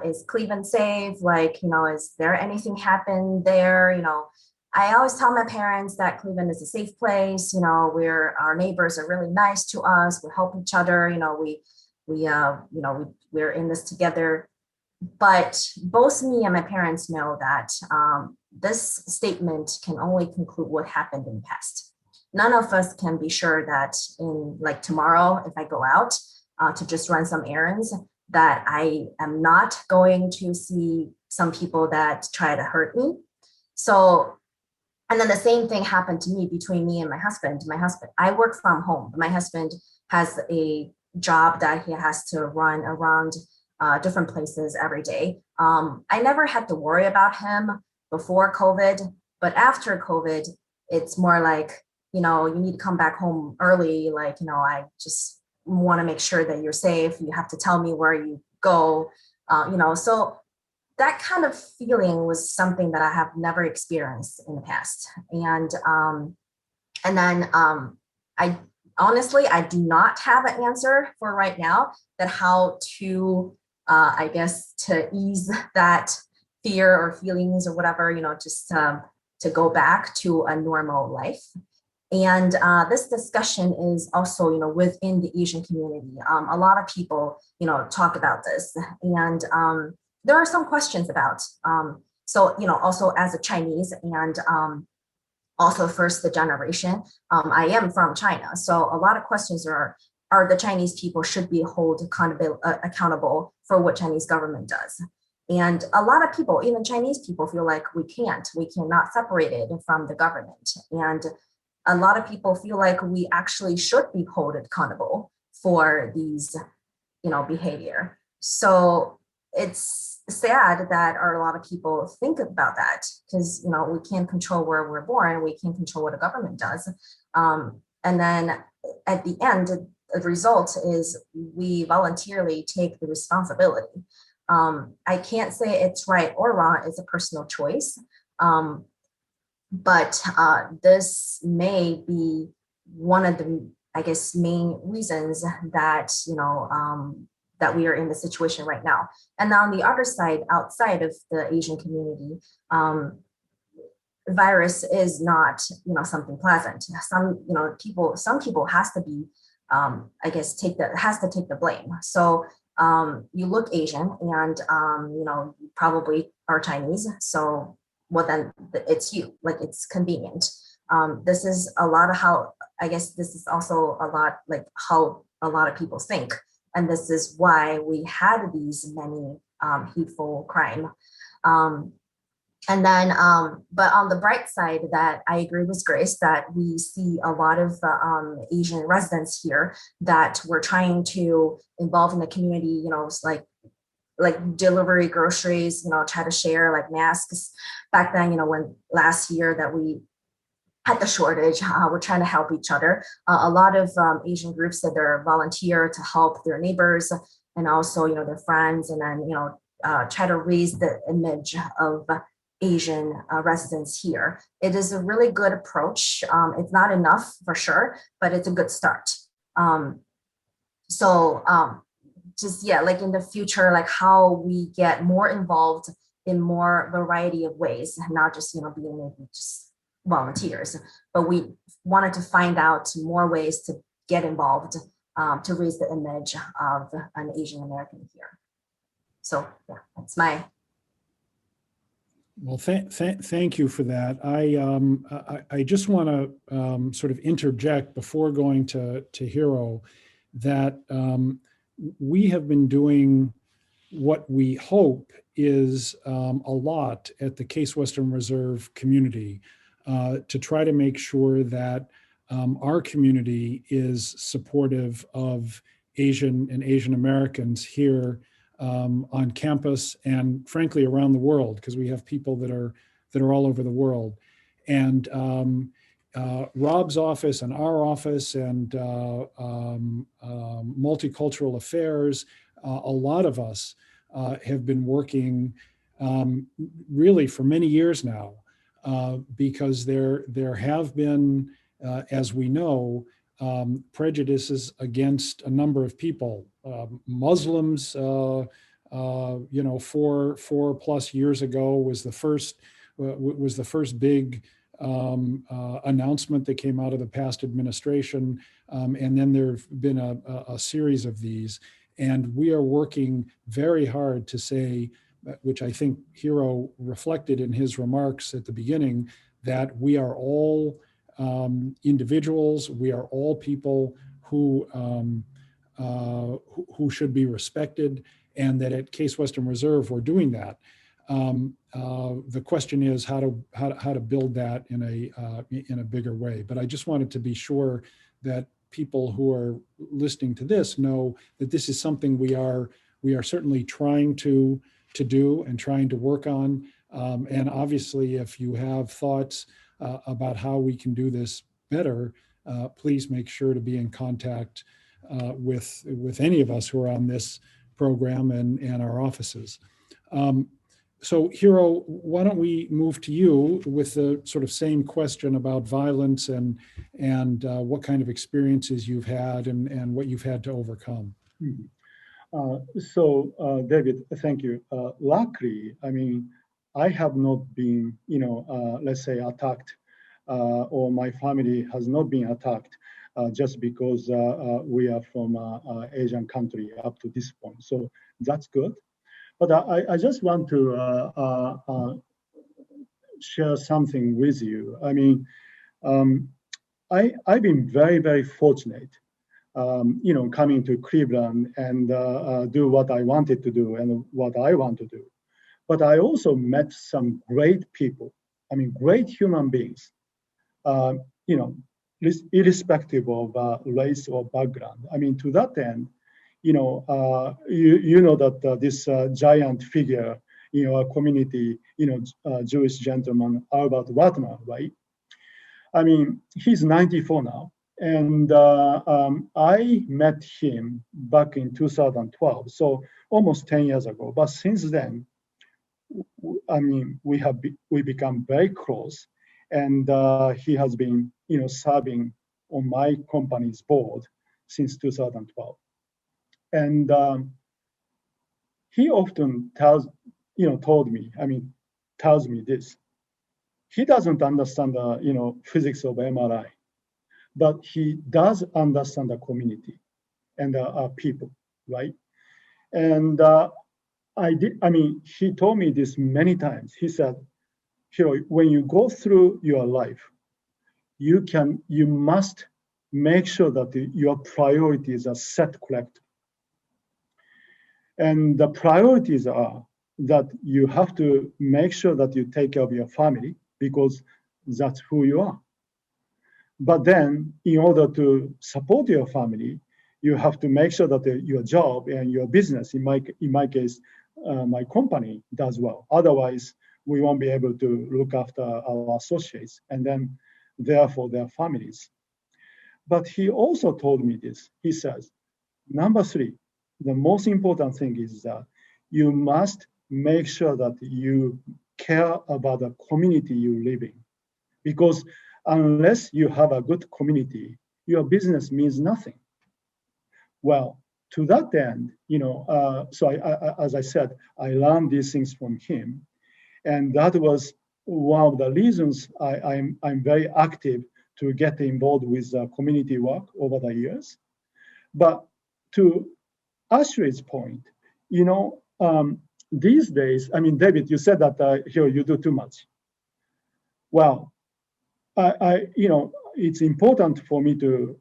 is Cleveland safe? Like, is there anything happened there? I always tell my parents that Cleveland is a safe place. Our neighbors are really nice to us. We help each other. We're in this together. But both me and my parents know that this statement can only conclude what happened in the past. None of us can be sure that in like tomorrow, if I go out to just run some errands, that I am not going to see some people that try to hurt me. So, and then the same thing happened to me between me and my husband. I work from home. My husband has a job that he has to run around different places every day. I never had to worry about him before COVID, but after COVID, it's more like, you need to come back home early. Like, I just want to make sure that you're safe. You have to tell me where you go, so that kind of feeling was something that I have never experienced in the past. And then I honestly, I do not have an answer for right now that how to, I guess, to ease that fear or feelings or whatever, just to go back to a normal life. And this discussion is also, within the Asian community. A lot of people, talk about this, and there are some questions about. So, also as a Chinese and also first the generation, I am from China. So a lot of questions are the Chinese people should be held accountable for what Chinese government does. And a lot of people, even Chinese people, feel like we cannot separate it from the government. And a lot of people feel like we actually should be held accountable for these, behavior. So it's sad that a lot of people think about that because, we can't control where we're born. We can't control what a government does. And then at the end, the result is we voluntarily take the responsibility. I can't say it's right or wrong. It's a personal choice. But this may be one of the, I guess, main reasons that, that we are in the situation right now. And on the other side, outside of the Asian community, virus is not, something pleasant. Some people has to be, I guess, has to take the blame. So you look Asian and, you probably are Chinese. So well, then it's you, like it's convenient. This is a lot of how, I guess this is also a lot like how a lot of people think. And this is why we had these many hateful crime. And then, but on the bright side that I agree with Grace that we see a lot of Asian residents here that we're trying to involve in the community, like delivery groceries, try to share like masks. Back then, when last year that we had the shortage, we're trying to help each other. A lot of Asian groups that they're volunteer to help their neighbors and also, their friends, and then, try to raise the image of Asian residents here. It is a really good approach. It's not enough for sure, but it's a good start. Just, yeah, like in the future, like how we get more involved in more variety of ways, not just, being maybe just volunteers, but we wanted to find out more ways to get involved to raise the image of an Asian American here. So yeah, that's my. Well, thank you for that. I just want to sort of interject before going to Hiro that we have been doing what we hope is a lot at the Case Western Reserve community to try to make sure that our community is supportive of Asian and Asian Americans here on campus and frankly around the world, because we have people that are all over the world. And Rob's office and our office and multicultural affairs, a lot of us have been working really for many years now because there have been, as we know, prejudices against a number of people. Muslims, 4+ years ago was the first big announcement that came out of the past administration, and then there have been a series of these. And we are working very hard to say, which I think Hiro reflected in his remarks at the beginning, that we are all individuals, we are all people who should be respected, and that at Case Western Reserve we're doing that. The question is how to build that in a bigger way. But I just wanted to be sure that people who are listening to this know that this is something we are certainly trying to do and trying to work on. And obviously, if you have thoughts about how we can do this better, please make sure to be in contact with any of us who are on this program and our offices. So Hiro, why don't we move to you with the sort of same question about violence and what kind of experiences you've had and what you've had to overcome. David, thank you. Luckily, I mean, I have not been, let's say, attacked, or my family has not been attacked just because we are from Asian country up to this point. So that's good. But I just want to share something with you. I mean, I've been very, very fortunate, coming to Cleveland and do what I wanted to do and what I want to do. But I also met some great people. I mean, great human beings, irrespective of race or background. I mean, to that end, you know that this giant figure in our community, Jewish gentleman, Albert Ratner, right? I mean, he's 94 now. And I met him back in 2012, so almost 10 years ago. But since then, I mean, we become very close. And he has been, serving on my company's board since 2012. And he often tells me this. He doesn't understand the, physics of MRI, but he does understand the community and our people, right? And he told me this many times. He said, when you go through your life, you must make sure that your priorities are set correctly. And the priorities are that you have to make sure that you take care of your family because that's who you are. But then in order to support your family, you have to make sure that your job and your business, in my case, my company does well. Otherwise, we won't be able to look after our associates and then therefore their families. But he also told me this. He says, number 3, the most important thing is that you must make sure that you care about the community you live in. Because unless you have a good community, your business means nothing. Well, to that end, so as I said, I learned these things from him. And that was one of the reasons I'm very active to get involved with community work over the years. But to Ashleigh's point, these days, I mean, David, you said that here you do too much. Well, it's important for me to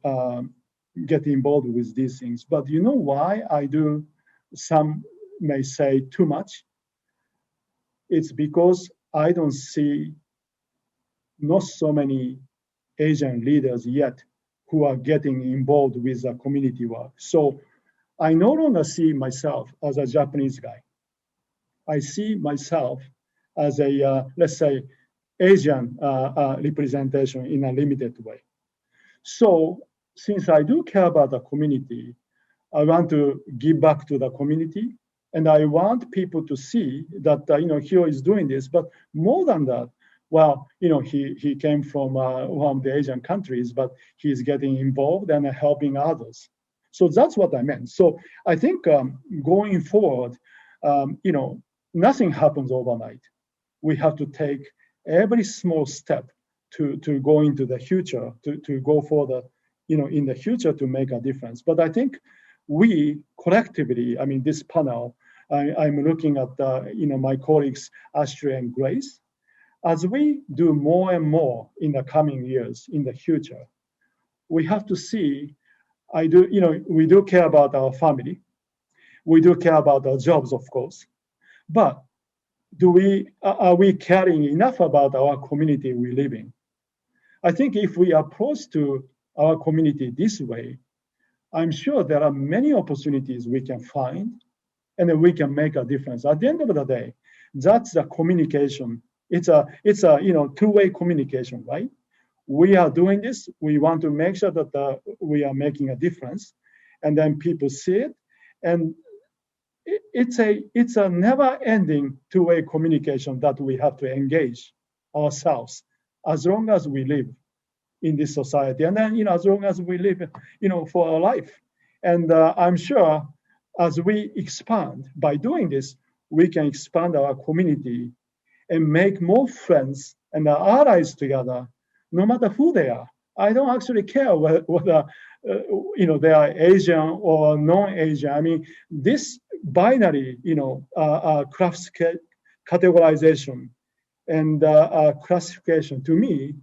get involved with these things, but you know why I do, some may say, too much? It's because I don't see not so many Asian leaders yet who are getting involved with the community work. So I no longer see myself as a Japanese guy. I see myself as a, let's say, Asian representation in a limited way. So since I do care about the community, I want to give back to the community, and I want people to see that Hiro is doing this. But more than that, well, he came from one of the Asian countries, but he's getting involved and helping others. So that's what I meant. So I think going forward, nothing happens overnight. We have to take every small step to go into the future, to go further, in the future to make a difference. But I think we collectively, I mean, this panel, I'm looking at my colleagues Ashley and Grace, as we do more and more in the coming years, in the future, we have to see. We do care about our family, we do care about our jobs, of course, but are we caring enough about our community we live in? I think if we approach to our community this way, I'm sure there are many opportunities we can find, and then we can make a difference. At the end of the day, that's the communication. It's a two-way communication, right? We are doing this. We want to make sure that we are making a difference, and then people see it, and it's a never-ending two-way communication that we have to engage ourselves as long as we live in this society, and then as long as we live for our life. And I'm sure as we expand by doing this, we can expand our community and make more friends and allies together, no matter who they are. I don't actually care whether they are Asian or non-Asian. I mean, this binary, class categorization and classification, to me,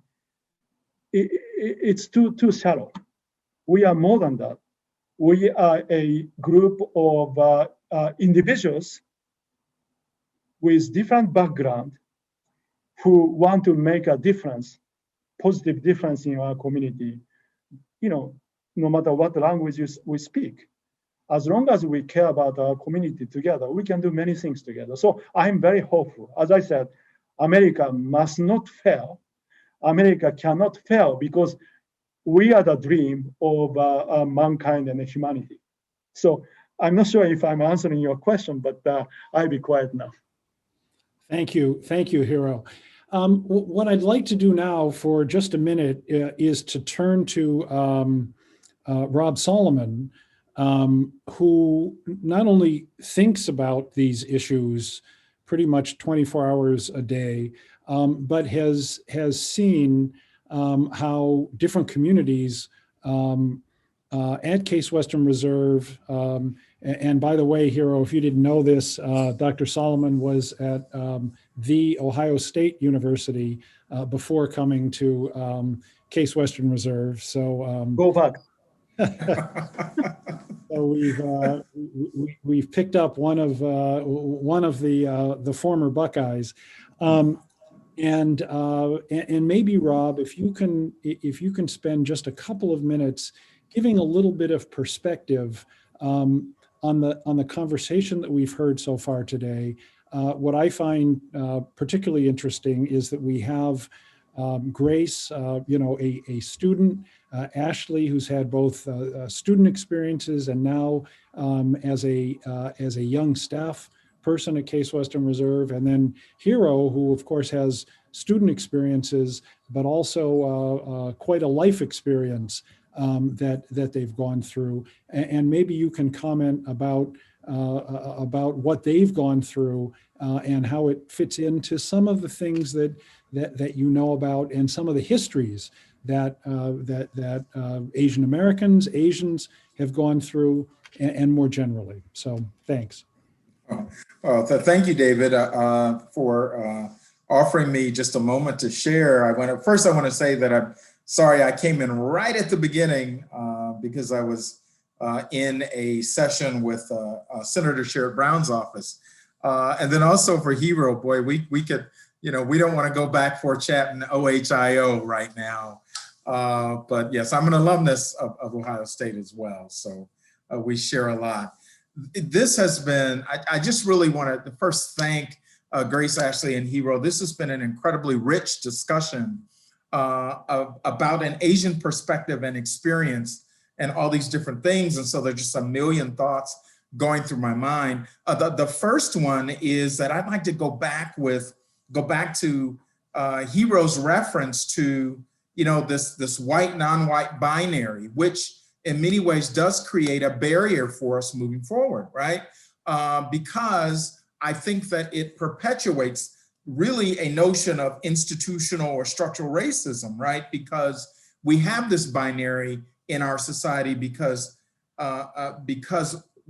it's too shallow. We are more than that. We are a group of individuals with different background who want to make a difference, positive difference in our community, no matter what language we speak. As long as we care about our community together, we can do many things together. So I'm very hopeful. As I said, America must not fail. America cannot fail because we are the dream of mankind and humanity. So I'm not sure if I'm answering your question, but I'll be quiet now. Thank you, Hiro. What I'd like to do now for just a minute is to turn to Rob Solomon, who not only thinks about these issues pretty much 24 hours a day, but has seen how different communities at Case Western Reserve, and by the way, Hiro, if you didn't know this, Dr. Solomon was at the Ohio State University before coming to Case Western Reserve. So go back. So we've picked up one of the former Buckeyes, and maybe Rob, if you can spend just a couple of minutes giving a little bit of perspective on the conversation that we've heard so far today. What I find particularly interesting is that we have Grace, a student, Ashley, who's had both student experiences and now as a young staff person at Case Western Reserve, and then Hiro, who of course has student experiences, but also quite a life experience that they've gone through. And maybe you can comment about what they've gone through and how it fits into some of the things that you know about and some of the histories that Asian Americans, Asians have gone through, and more generally. So thanks. Well, thank you, David, for offering me just a moment to share. First, I want to say that I'm sorry I came in right at the beginning because I was in a session with Senator Sherrod Brown's office. And then also for Hero, boy, we could, we don't want to go back for chatting OHIO right now. But yes, I'm an alumnus of Ohio State as well. So we share a lot. This has been, I just really want to first thank Grace, Ashley, and Hero. This has been an incredibly rich discussion about an Asian perspective and experience and all these different things. And so there's just a million thoughts going through my mind. The first one is that I'd like to go back to Hero's reference to, this white, non-white binary, which in many ways does create a barrier for us moving forward, right? Because I think that it perpetuates really a notion of institutional or structural racism, right? Because we have this binary in our society because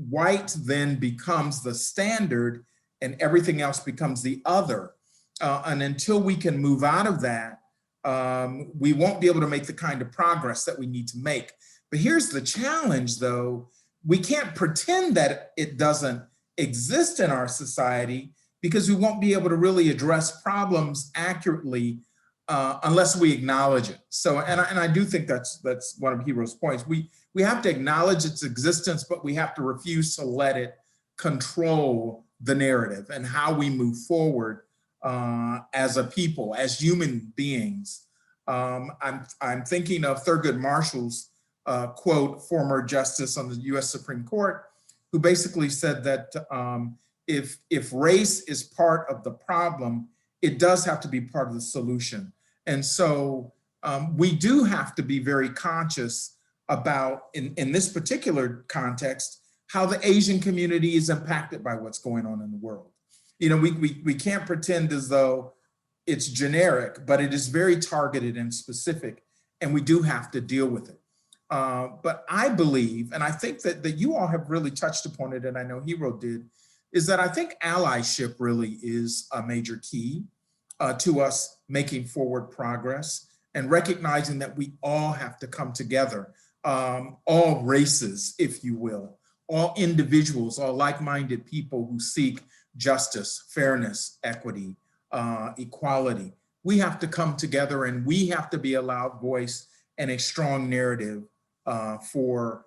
white then becomes the standard and everything else becomes the other. And until we can move out of that, we won't be able to make the kind of progress that we need to make. But here's the challenge, though. We can't pretend that it doesn't exist in our society because we won't be able to really address problems accurately unless we acknowledge it. So, and I do think that's one of Hero's points. We have to acknowledge its existence, but we have to refuse to let it control the narrative and how we move forward as a people, as human beings. I'm thinking of Thurgood Marshall's quote, former justice on the US Supreme Court, who basically said that if race is part of the problem, it does have to be part of the solution. And so we do have to be very conscious about, in this particular context, how the Asian community is impacted by what's going on in the world. We can't pretend as though it's generic, but it is very targeted and specific, and we do have to deal with it. But I believe, and I think that you all have really touched upon it, and I know Hero did, is that I think allyship really is a major key to us making forward progress and recognizing that we all have to come together, all races, if you will, all individuals, all like-minded people who seek justice, fairness, equity, equality. We have to come together and we have to be a loud voice and a strong narrative for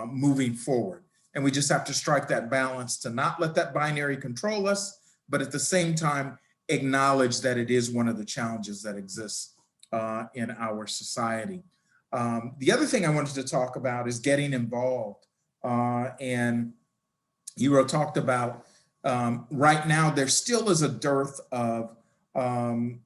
moving forward. And we just have to strike that balance to not let that binary control us, but at the same time, acknowledge that it is one of the challenges that exists in our society. The other thing I wanted to talk about is getting involved. And Hero talked about right now, there still is a dearth of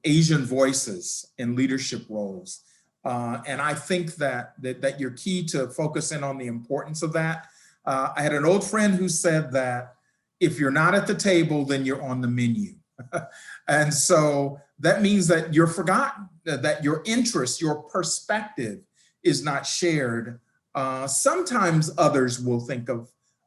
Asian voices in leadership roles. And I think that you're key to focus in on the importance of that. I had an old friend who said that if you're not at the table, then you're on the menu. And so that means that you're forgotten, that your interest, your perspective is not shared. Sometimes others will think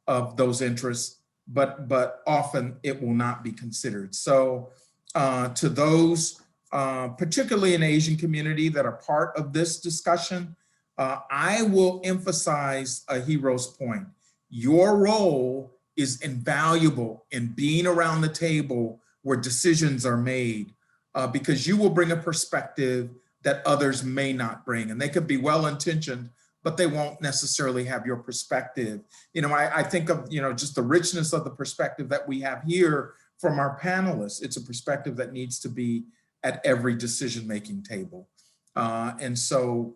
of those interests, but often it will not be considered. So to those, particularly in the Asian community that are part of this discussion, I will emphasize a Hero's point. Your role is invaluable in being around the table where decisions are made, because you will bring a perspective that others may not bring. And they could be well-intentioned, but they won't necessarily have your perspective. I think of, just the richness of the perspective that we have here from our panelists. It's a perspective that needs to be at every decision-making table. And so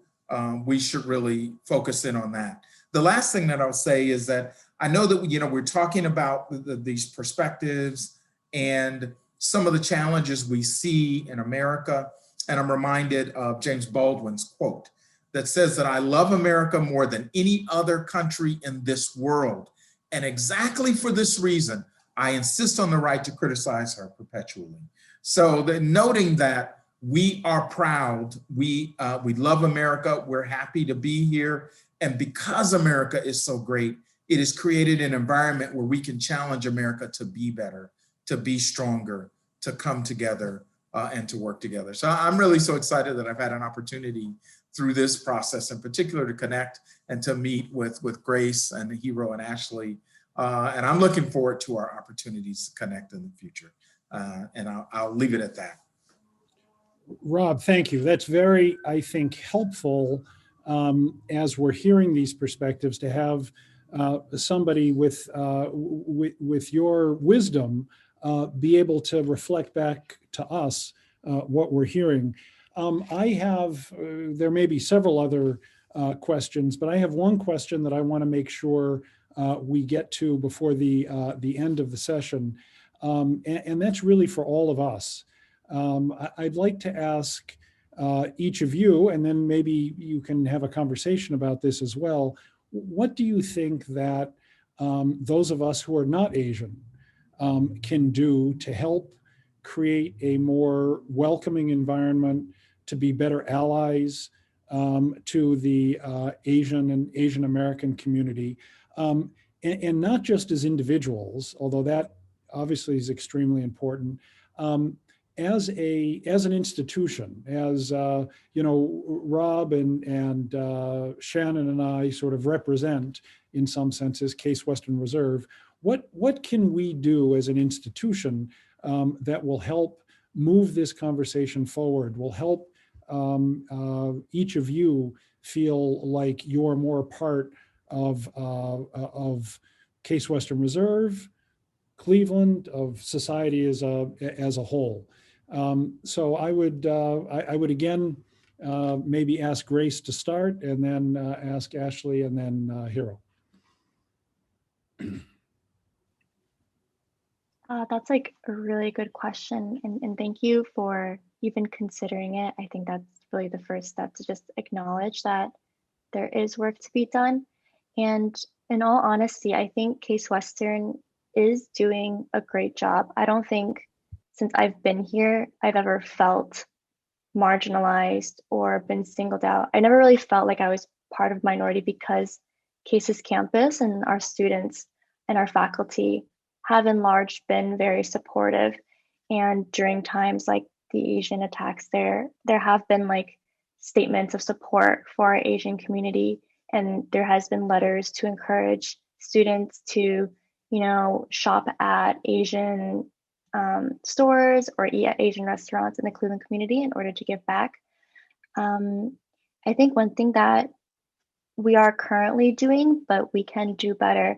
we should really focus in on that. The last thing that I'll say is that I know that, we're talking about these perspectives and some of the challenges we see in America. And I'm reminded of James Baldwin's quote that says that I love America more than any other country in this world. And exactly for this reason, I insist on the right to criticize her perpetually. So noting that we are proud, we love America, we're happy to be here. And because America is so great, it has created an environment where we can challenge America to be better, to be stronger, to come together and to work together. So I'm really so excited that I've had an opportunity through this process in particular to connect and to meet with Grace and Hero and Ashley. And I'm looking forward to our opportunities to connect in the future. And I'll leave it at that. Rob, thank you. That's very, I think, helpful as we're hearing these perspectives to have somebody with your wisdom be able to reflect back to us what we're hearing. I have, there may be several other questions, but I have one question that I want to make sure we get to before the end of the session. And that's really for all of us. I'd like to ask each of you, and then maybe you can have a conversation about this as well. What do you think that those of us who are not Asian can do to help create a more welcoming environment, to be better allies to the Asian and Asian American community, and not just as individuals, although that obviously is extremely important, as an institution, as you know, Rob and Shannon and I sort of represent, in some senses, Case Western Reserve. What can we do as an institution that will help move this conversation forward, will help each of you feel like you're more part of Case Western Reserve, Cleveland, of society as a whole? So I would again maybe ask Grace to start, and then ask Ashley, and then Hero. That's like a really good question, and thank you for even considering it. I think that's really the first step, to just acknowledge that there is work to be done. And in all honesty, I think Case Western is doing a great job. I don't think since I've been here, I've ever felt marginalized or been singled out. I never really felt like I was part of minority, because Case's campus and our students and our faculty have in large been very supportive. And during times like the Asian attacks, there have been like statements of support for our Asian community. And there has been letters to encourage students to, you know, shop at Asian stores or eat at Asian restaurants in the Cleveland community in order to give back. I think one thing that we are currently doing, but we can do better,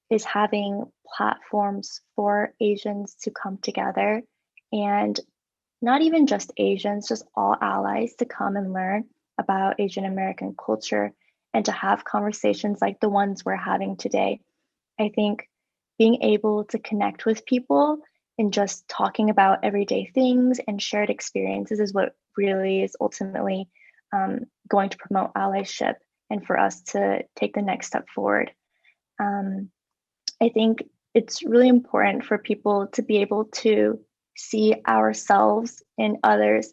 is having platforms for Asians to come together, and not even just Asians, just all allies, to come and learn about Asian American culture and to have conversations like the ones we're having today. I think being able to connect with people and just talking about everyday things and shared experiences is what really is ultimately going to promote allyship and for us to take the next step forward. I think it's really important for people to be able to see ourselves in others.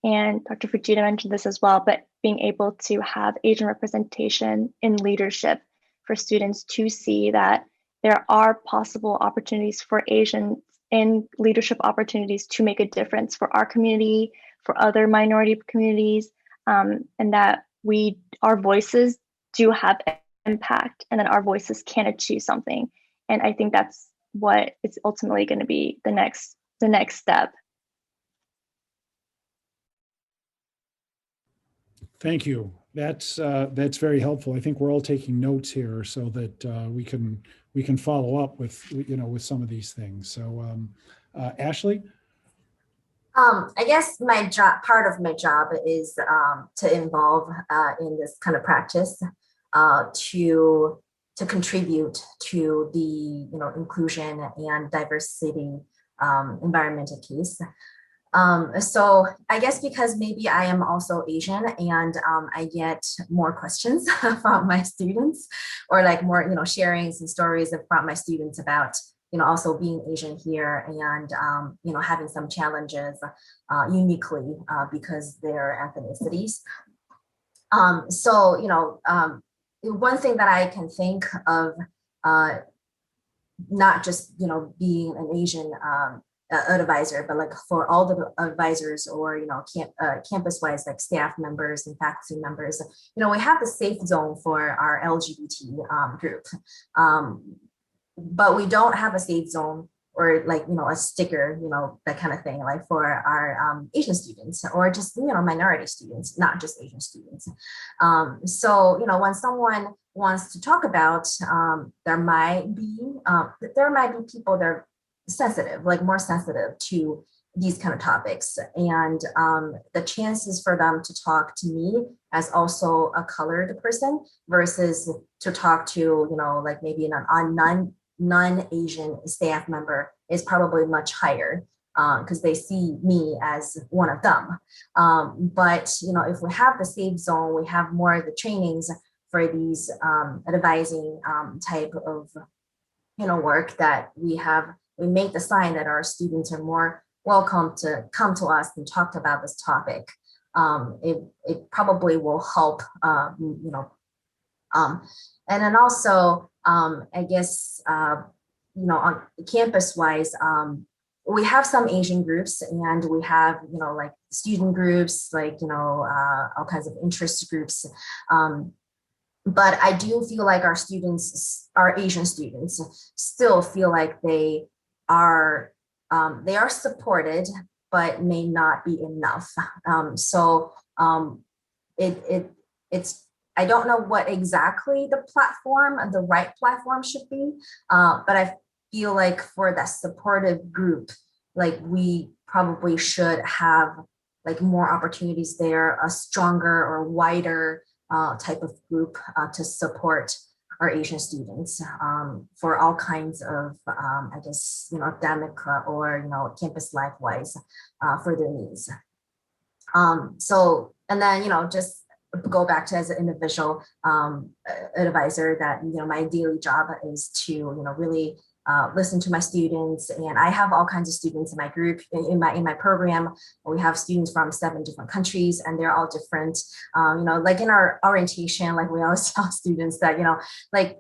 And Dr. Fujita mentioned this as well, but being able to have Asian representation in leadership, for students to see that there are possible opportunities for Asians in leadership opportunities to make a difference for our community, for other minority communities, and that our voices do have impact, and that our voices can achieve something. And I think that's what is ultimately going to be the next step. Thank you. That's very helpful. I think we're all taking notes here so that we can follow up with with some of these things. So Ashley? I guess part of my job is to involve in this kind of practice to contribute to the inclusion and diversity environment at Case. So I guess because maybe I am also Asian, and I get more questions from my students, or like more sharing some stories from my students about also being Asian here, and having some challenges uniquely because their ethnicities. So one thing that I can think of not just, being an Asian advisor, but like for all the advisors or, campus-wise, like staff members and faculty members, we have the safe zone for our LGBT group. But we don't have a safe zone or like, a sticker, that kind of thing, like for our Asian students or just, minority students, not just Asian students. So, when someone wants to talk about, there might be people that are sensitive, like more sensitive to these kind of topics. And the chances for them to talk to me as also a colored person versus to talk to, like maybe a non-Asian staff member is probably much higher because they see me as one of them. But, if we have the safe zone, we have more of the trainings for these advising type of, work that we make the sign that our students are more welcome to come to us and talk about this topic. It probably will help, and then also, I guess, on campus-wise, we have some Asian groups and we have, like student groups, like, all kinds of interest groups. But I do feel like our Asian students still feel like they are supported, but may not be enough. It's I don't know what exactly the right platform should be, but I feel like for that supportive group, like we probably should have like more opportunities there, a stronger or wider type of group to support our Asian students for all kinds of, I guess, academic or, campus life-wise for their needs. And then, just go back to as an individual advisor that, my daily job is to, really listen to my students. And I have all kinds of students in my group, in my program. We have students from 7 different countries and they're all different. Like in our orientation, like we always tell students that, like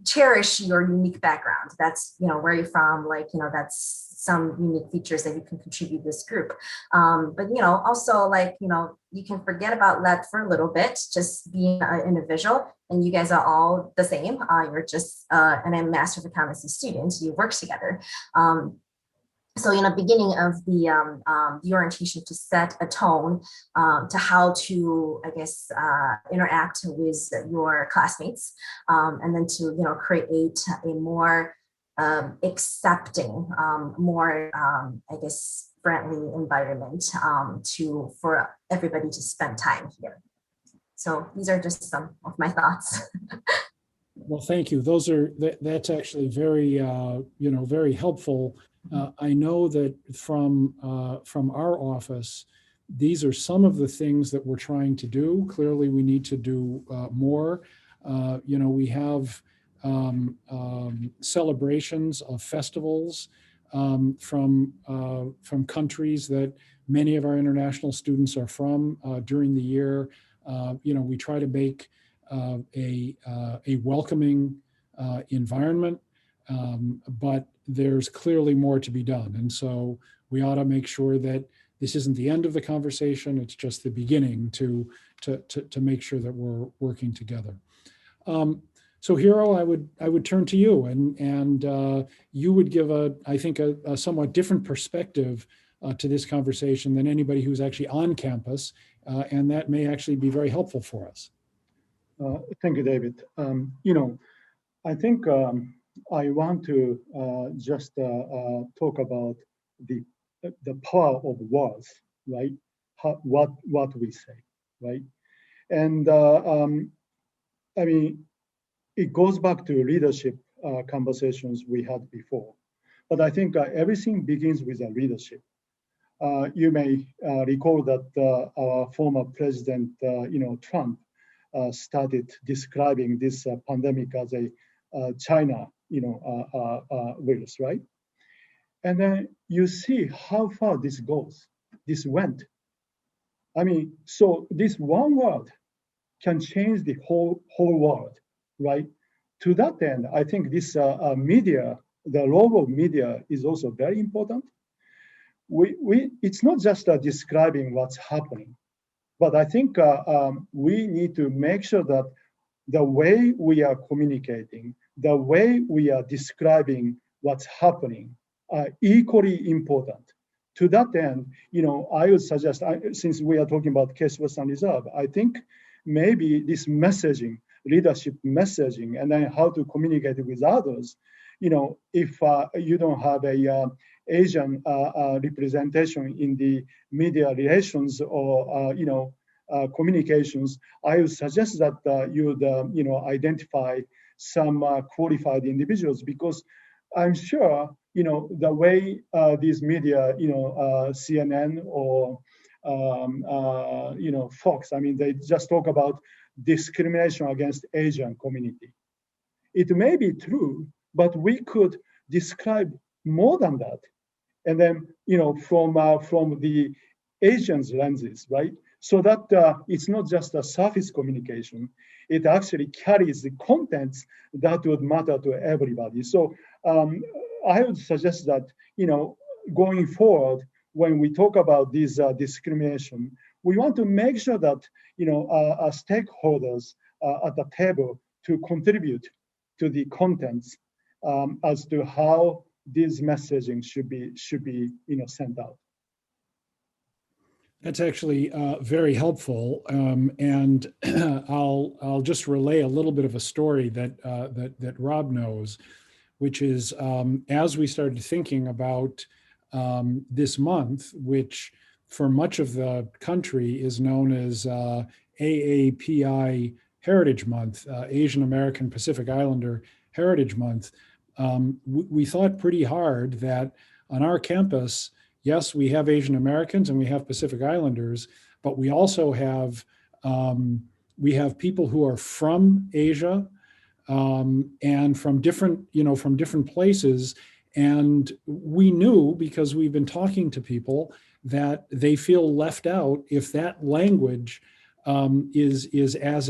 cherish your unique background. That's, where you're from, like, that's some unique features that you can contribute to this group. But, also like, you can forget about that for a little bit, just being an individual, and you guys are all the same. You're just a Master of Accountancy student, you work together. So in the beginning of the orientation to set a tone to how to, I guess, interact with your classmates, and then to, create a more accepting, more, I guess, friendly environment for everybody to spend time here. So these are just some of my thoughts. Well, thank you. That's actually very, very helpful. I know that from our office, these are some of the things that we're trying to do. Clearly, we need to do more. We have celebrations of festivals from countries that many of our international students are from during the year. We try to make a welcoming environment, but there's clearly more to be done. And so we ought to make sure that this isn't the end of the conversation, it's just the beginning to make sure that we're working together. So Hiro, I would turn to you and you would give I think a somewhat different perspective to this conversation than anybody who's actually on campus, and that may actually be very helpful for us. Thank you, David. I think I want to just talk about the power of words, right? What we say, right? And I mean, it goes back to leadership conversations we had before. But I think everything begins with a leadership. You may recall that our former president, Trump, started describing this pandemic as a China, virus, right? And then you see how far this went. I mean, so this one word can change the whole world, right? to that end, I think this media, the role of media is also very important. It's not just describing what's happening, but I think we need to make sure that the way we are communicating, the way we are describing what's happening are equally important. To that end, I would suggest, since we are talking about Case Western Reserve, I think maybe this messaging, leadership messaging, and then how to communicate with others, if you don't have a Asian representation in the media relations or communications, I would suggest that you would identify some qualified individuals, because I'm sure the way these media, CNN or Fox, I mean, they just talk about discrimination against Asian community. It may be true, but we could describe more than that, and then from the Asians' lenses, right? So that it's not just a surface communication; it actually carries the contents that would matter to everybody. So I would suggest that going forward, when we talk about this discrimination, we want to make sure that our stakeholders at the table to contribute to the contents as to how this messaging should be sent out. That's actually very helpful, and I'll just relay a little bit of a story that Rob knows, which is as we started thinking about this month, which for much of the country is known as AAPI Heritage Month, Asian American Pacific Islander Heritage Month. We thought pretty hard that on our campus, yes, we have Asian Americans and we have Pacific Islanders, but we also have people who are from Asia and from different places. And we knew, because we've been talking to people, that they feel left out if that language is as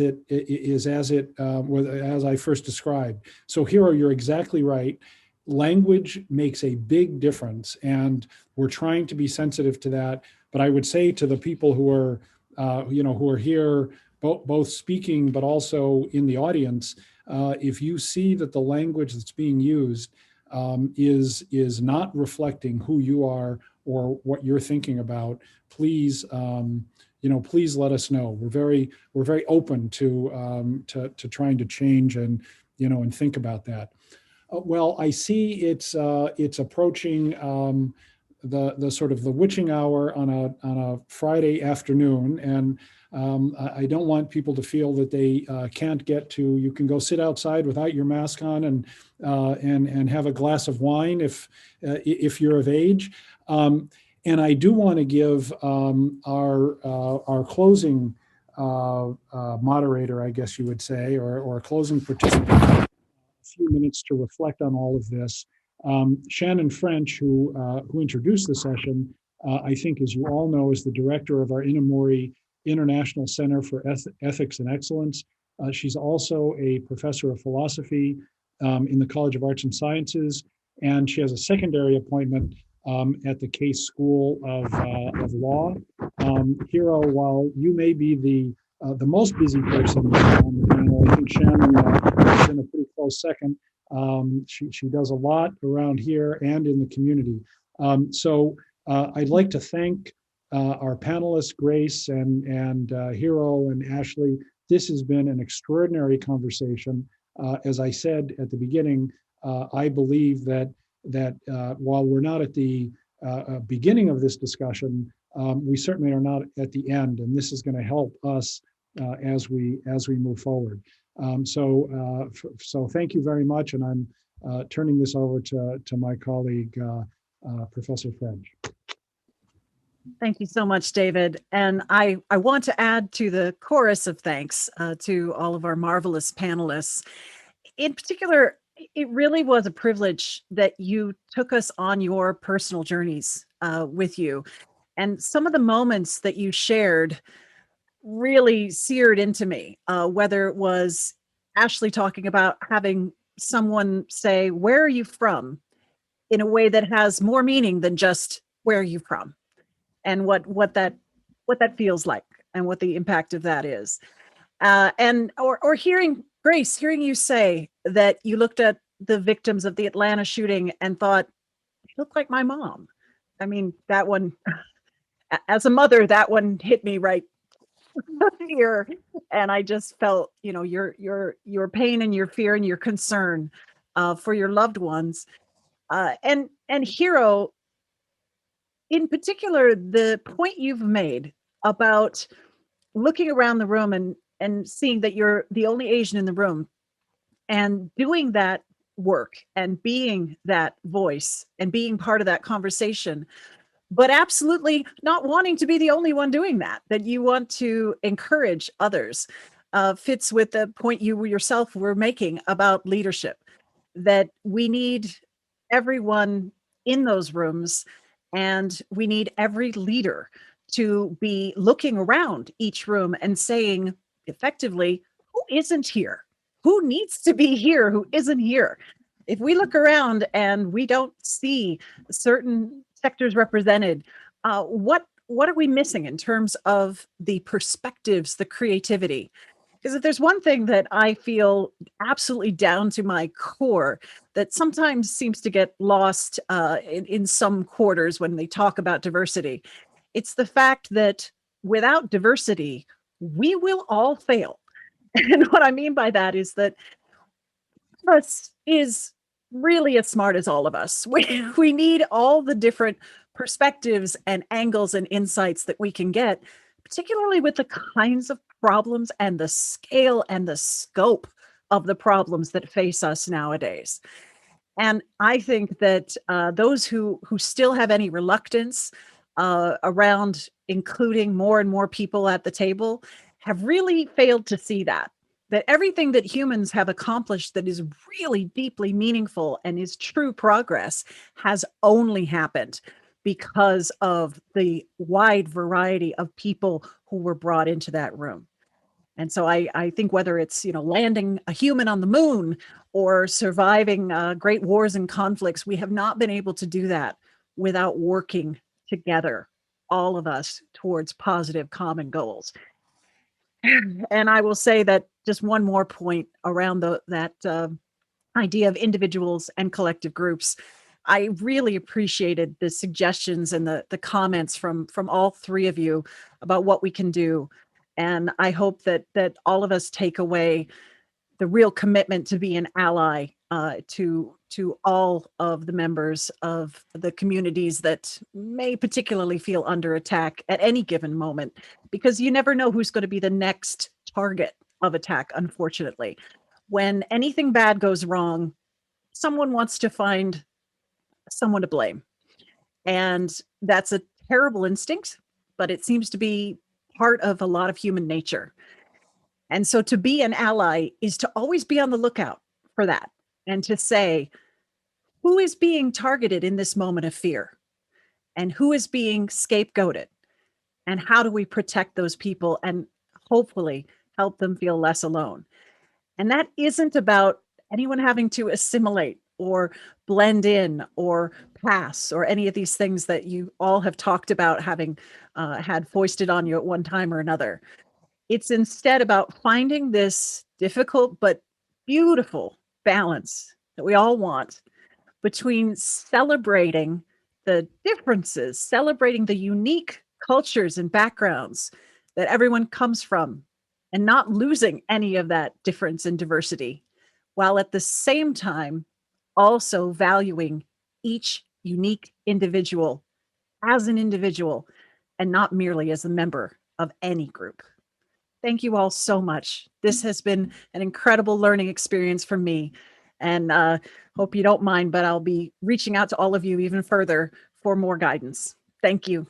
I first described. So Hiro, you're exactly right. Language makes a big difference, and we're trying to be sensitive to that. But I would say to the people who are here, both speaking but also in the audience, if you see that the language that's being used is not reflecting who you are or what you're thinking about, please please let us know. We're very open to trying to change and think about that. Well, I see it's approaching the sort of the witching hour on a Friday afternoon, and I don't want people to feel that they can't get to. You can go sit outside without your mask on and have a glass of wine if you're of age. And I do want to give our closing moderator, I guess you would say, or a closing participant, a few minutes to reflect on all of this. Shannon French, who introduced the session, I think, as you all know, is the director of our Inamori International Center for Ethics and Excellence. She's also a professor of philosophy in the College of Arts and Sciences, and she has a secondary appointment at the Case School of Law. Hiro, while you may be the most busy person on the panel, I think Shannon is in a pretty close second. She does a lot around here and in the community. So I'd like to thank our panelists, Grace and Hiro and Ashley. This has been an extraordinary conversation. As I said at the beginning, I believe that while we're not at the beginning of this discussion, we certainly are not at the end, and this is going to help us as we move forward. So thank you very much, and I'm turning this over to my colleague, Professor French. Thank you so much, David. And I want to add to the chorus of thanks to all of our marvelous panelists. In particular, it really was a privilege that you took us on your personal journeys with you. And some of the moments that you shared really seared into me, whether it was Ashley talking about having someone say, "Where are you from?" in a way that has more meaning than just "Where are you from?" and what that feels like and what the impact of that is. And or hearing Grace, hearing you say that you looked at the victims of the Atlanta shooting and thought, "They look like my mom." I mean, that one, as a mother, that one hit me right here, and I just felt, your pain and your fear and your concern for your loved ones. And Hero, in particular, the point you've made about looking around the room and seeing that you're the only Asian in the room and doing that work and being that voice and being part of that conversation, but absolutely not wanting to be the only one doing that you want to encourage others, fits with the point you yourself were making about leadership, that we need everyone in those rooms and we need every leader to be looking around each room and saying effectively, who isn't here? Who needs to be here? Who isn't here? If we look around and we don't see certain sectors represented, what are we missing in terms of the perspectives, the creativity? Because if there's one thing that I feel absolutely down to my core that sometimes seems to get lost in some quarters when they talk about diversity, it's the fact that without diversity, we will all fail. And what I mean by that is that us is really as smart as all of us. We need all the different perspectives and angles and insights that we can get, particularly with the kinds of problems and the scale and the scope of the problems that face us nowadays. And I think that those who still have any reluctance around including more and more people at the table have really failed to see that everything that humans have accomplished that is really deeply meaningful and is true progress has only happened because of the wide variety of people who were brought into that room. And so I think whether it's, landing a human on the moon or surviving great wars and conflicts, we have not been able to do that without working together, all of us, towards positive common goals. And I will say that just one more point around that idea of individuals and collective groups. I really appreciated the suggestions and the comments from all three of you about what we can do. And I hope that all of us take away the real commitment to be an ally to all of the members of the communities that may particularly feel under attack at any given moment, because you never know who's going to be the next target of attack, unfortunately. When anything bad goes wrong, someone wants to find someone to blame. And that's a terrible instinct, but it seems to be part of a lot of human nature. And so to be an ally is to always be on the lookout for that and to say, who is being targeted in this moment of fear? And who is being scapegoated? And how do we protect those people and hopefully help them feel less alone? And that isn't about anyone having to assimilate or blend in or pass or any of these things that you all have talked about having had foisted on you at one time or another. It's instead about finding this difficult but beautiful balance that we all want between celebrating the differences, celebrating the unique cultures and backgrounds that everyone comes from, and not losing any of that difference and diversity, while at the same time also valuing each unique individual as an individual and not merely as a member of any group. Thank you all so much. This has been an incredible learning experience for me, and hope you don't mind, but I'll be reaching out to all of you even further for more guidance. Thank you.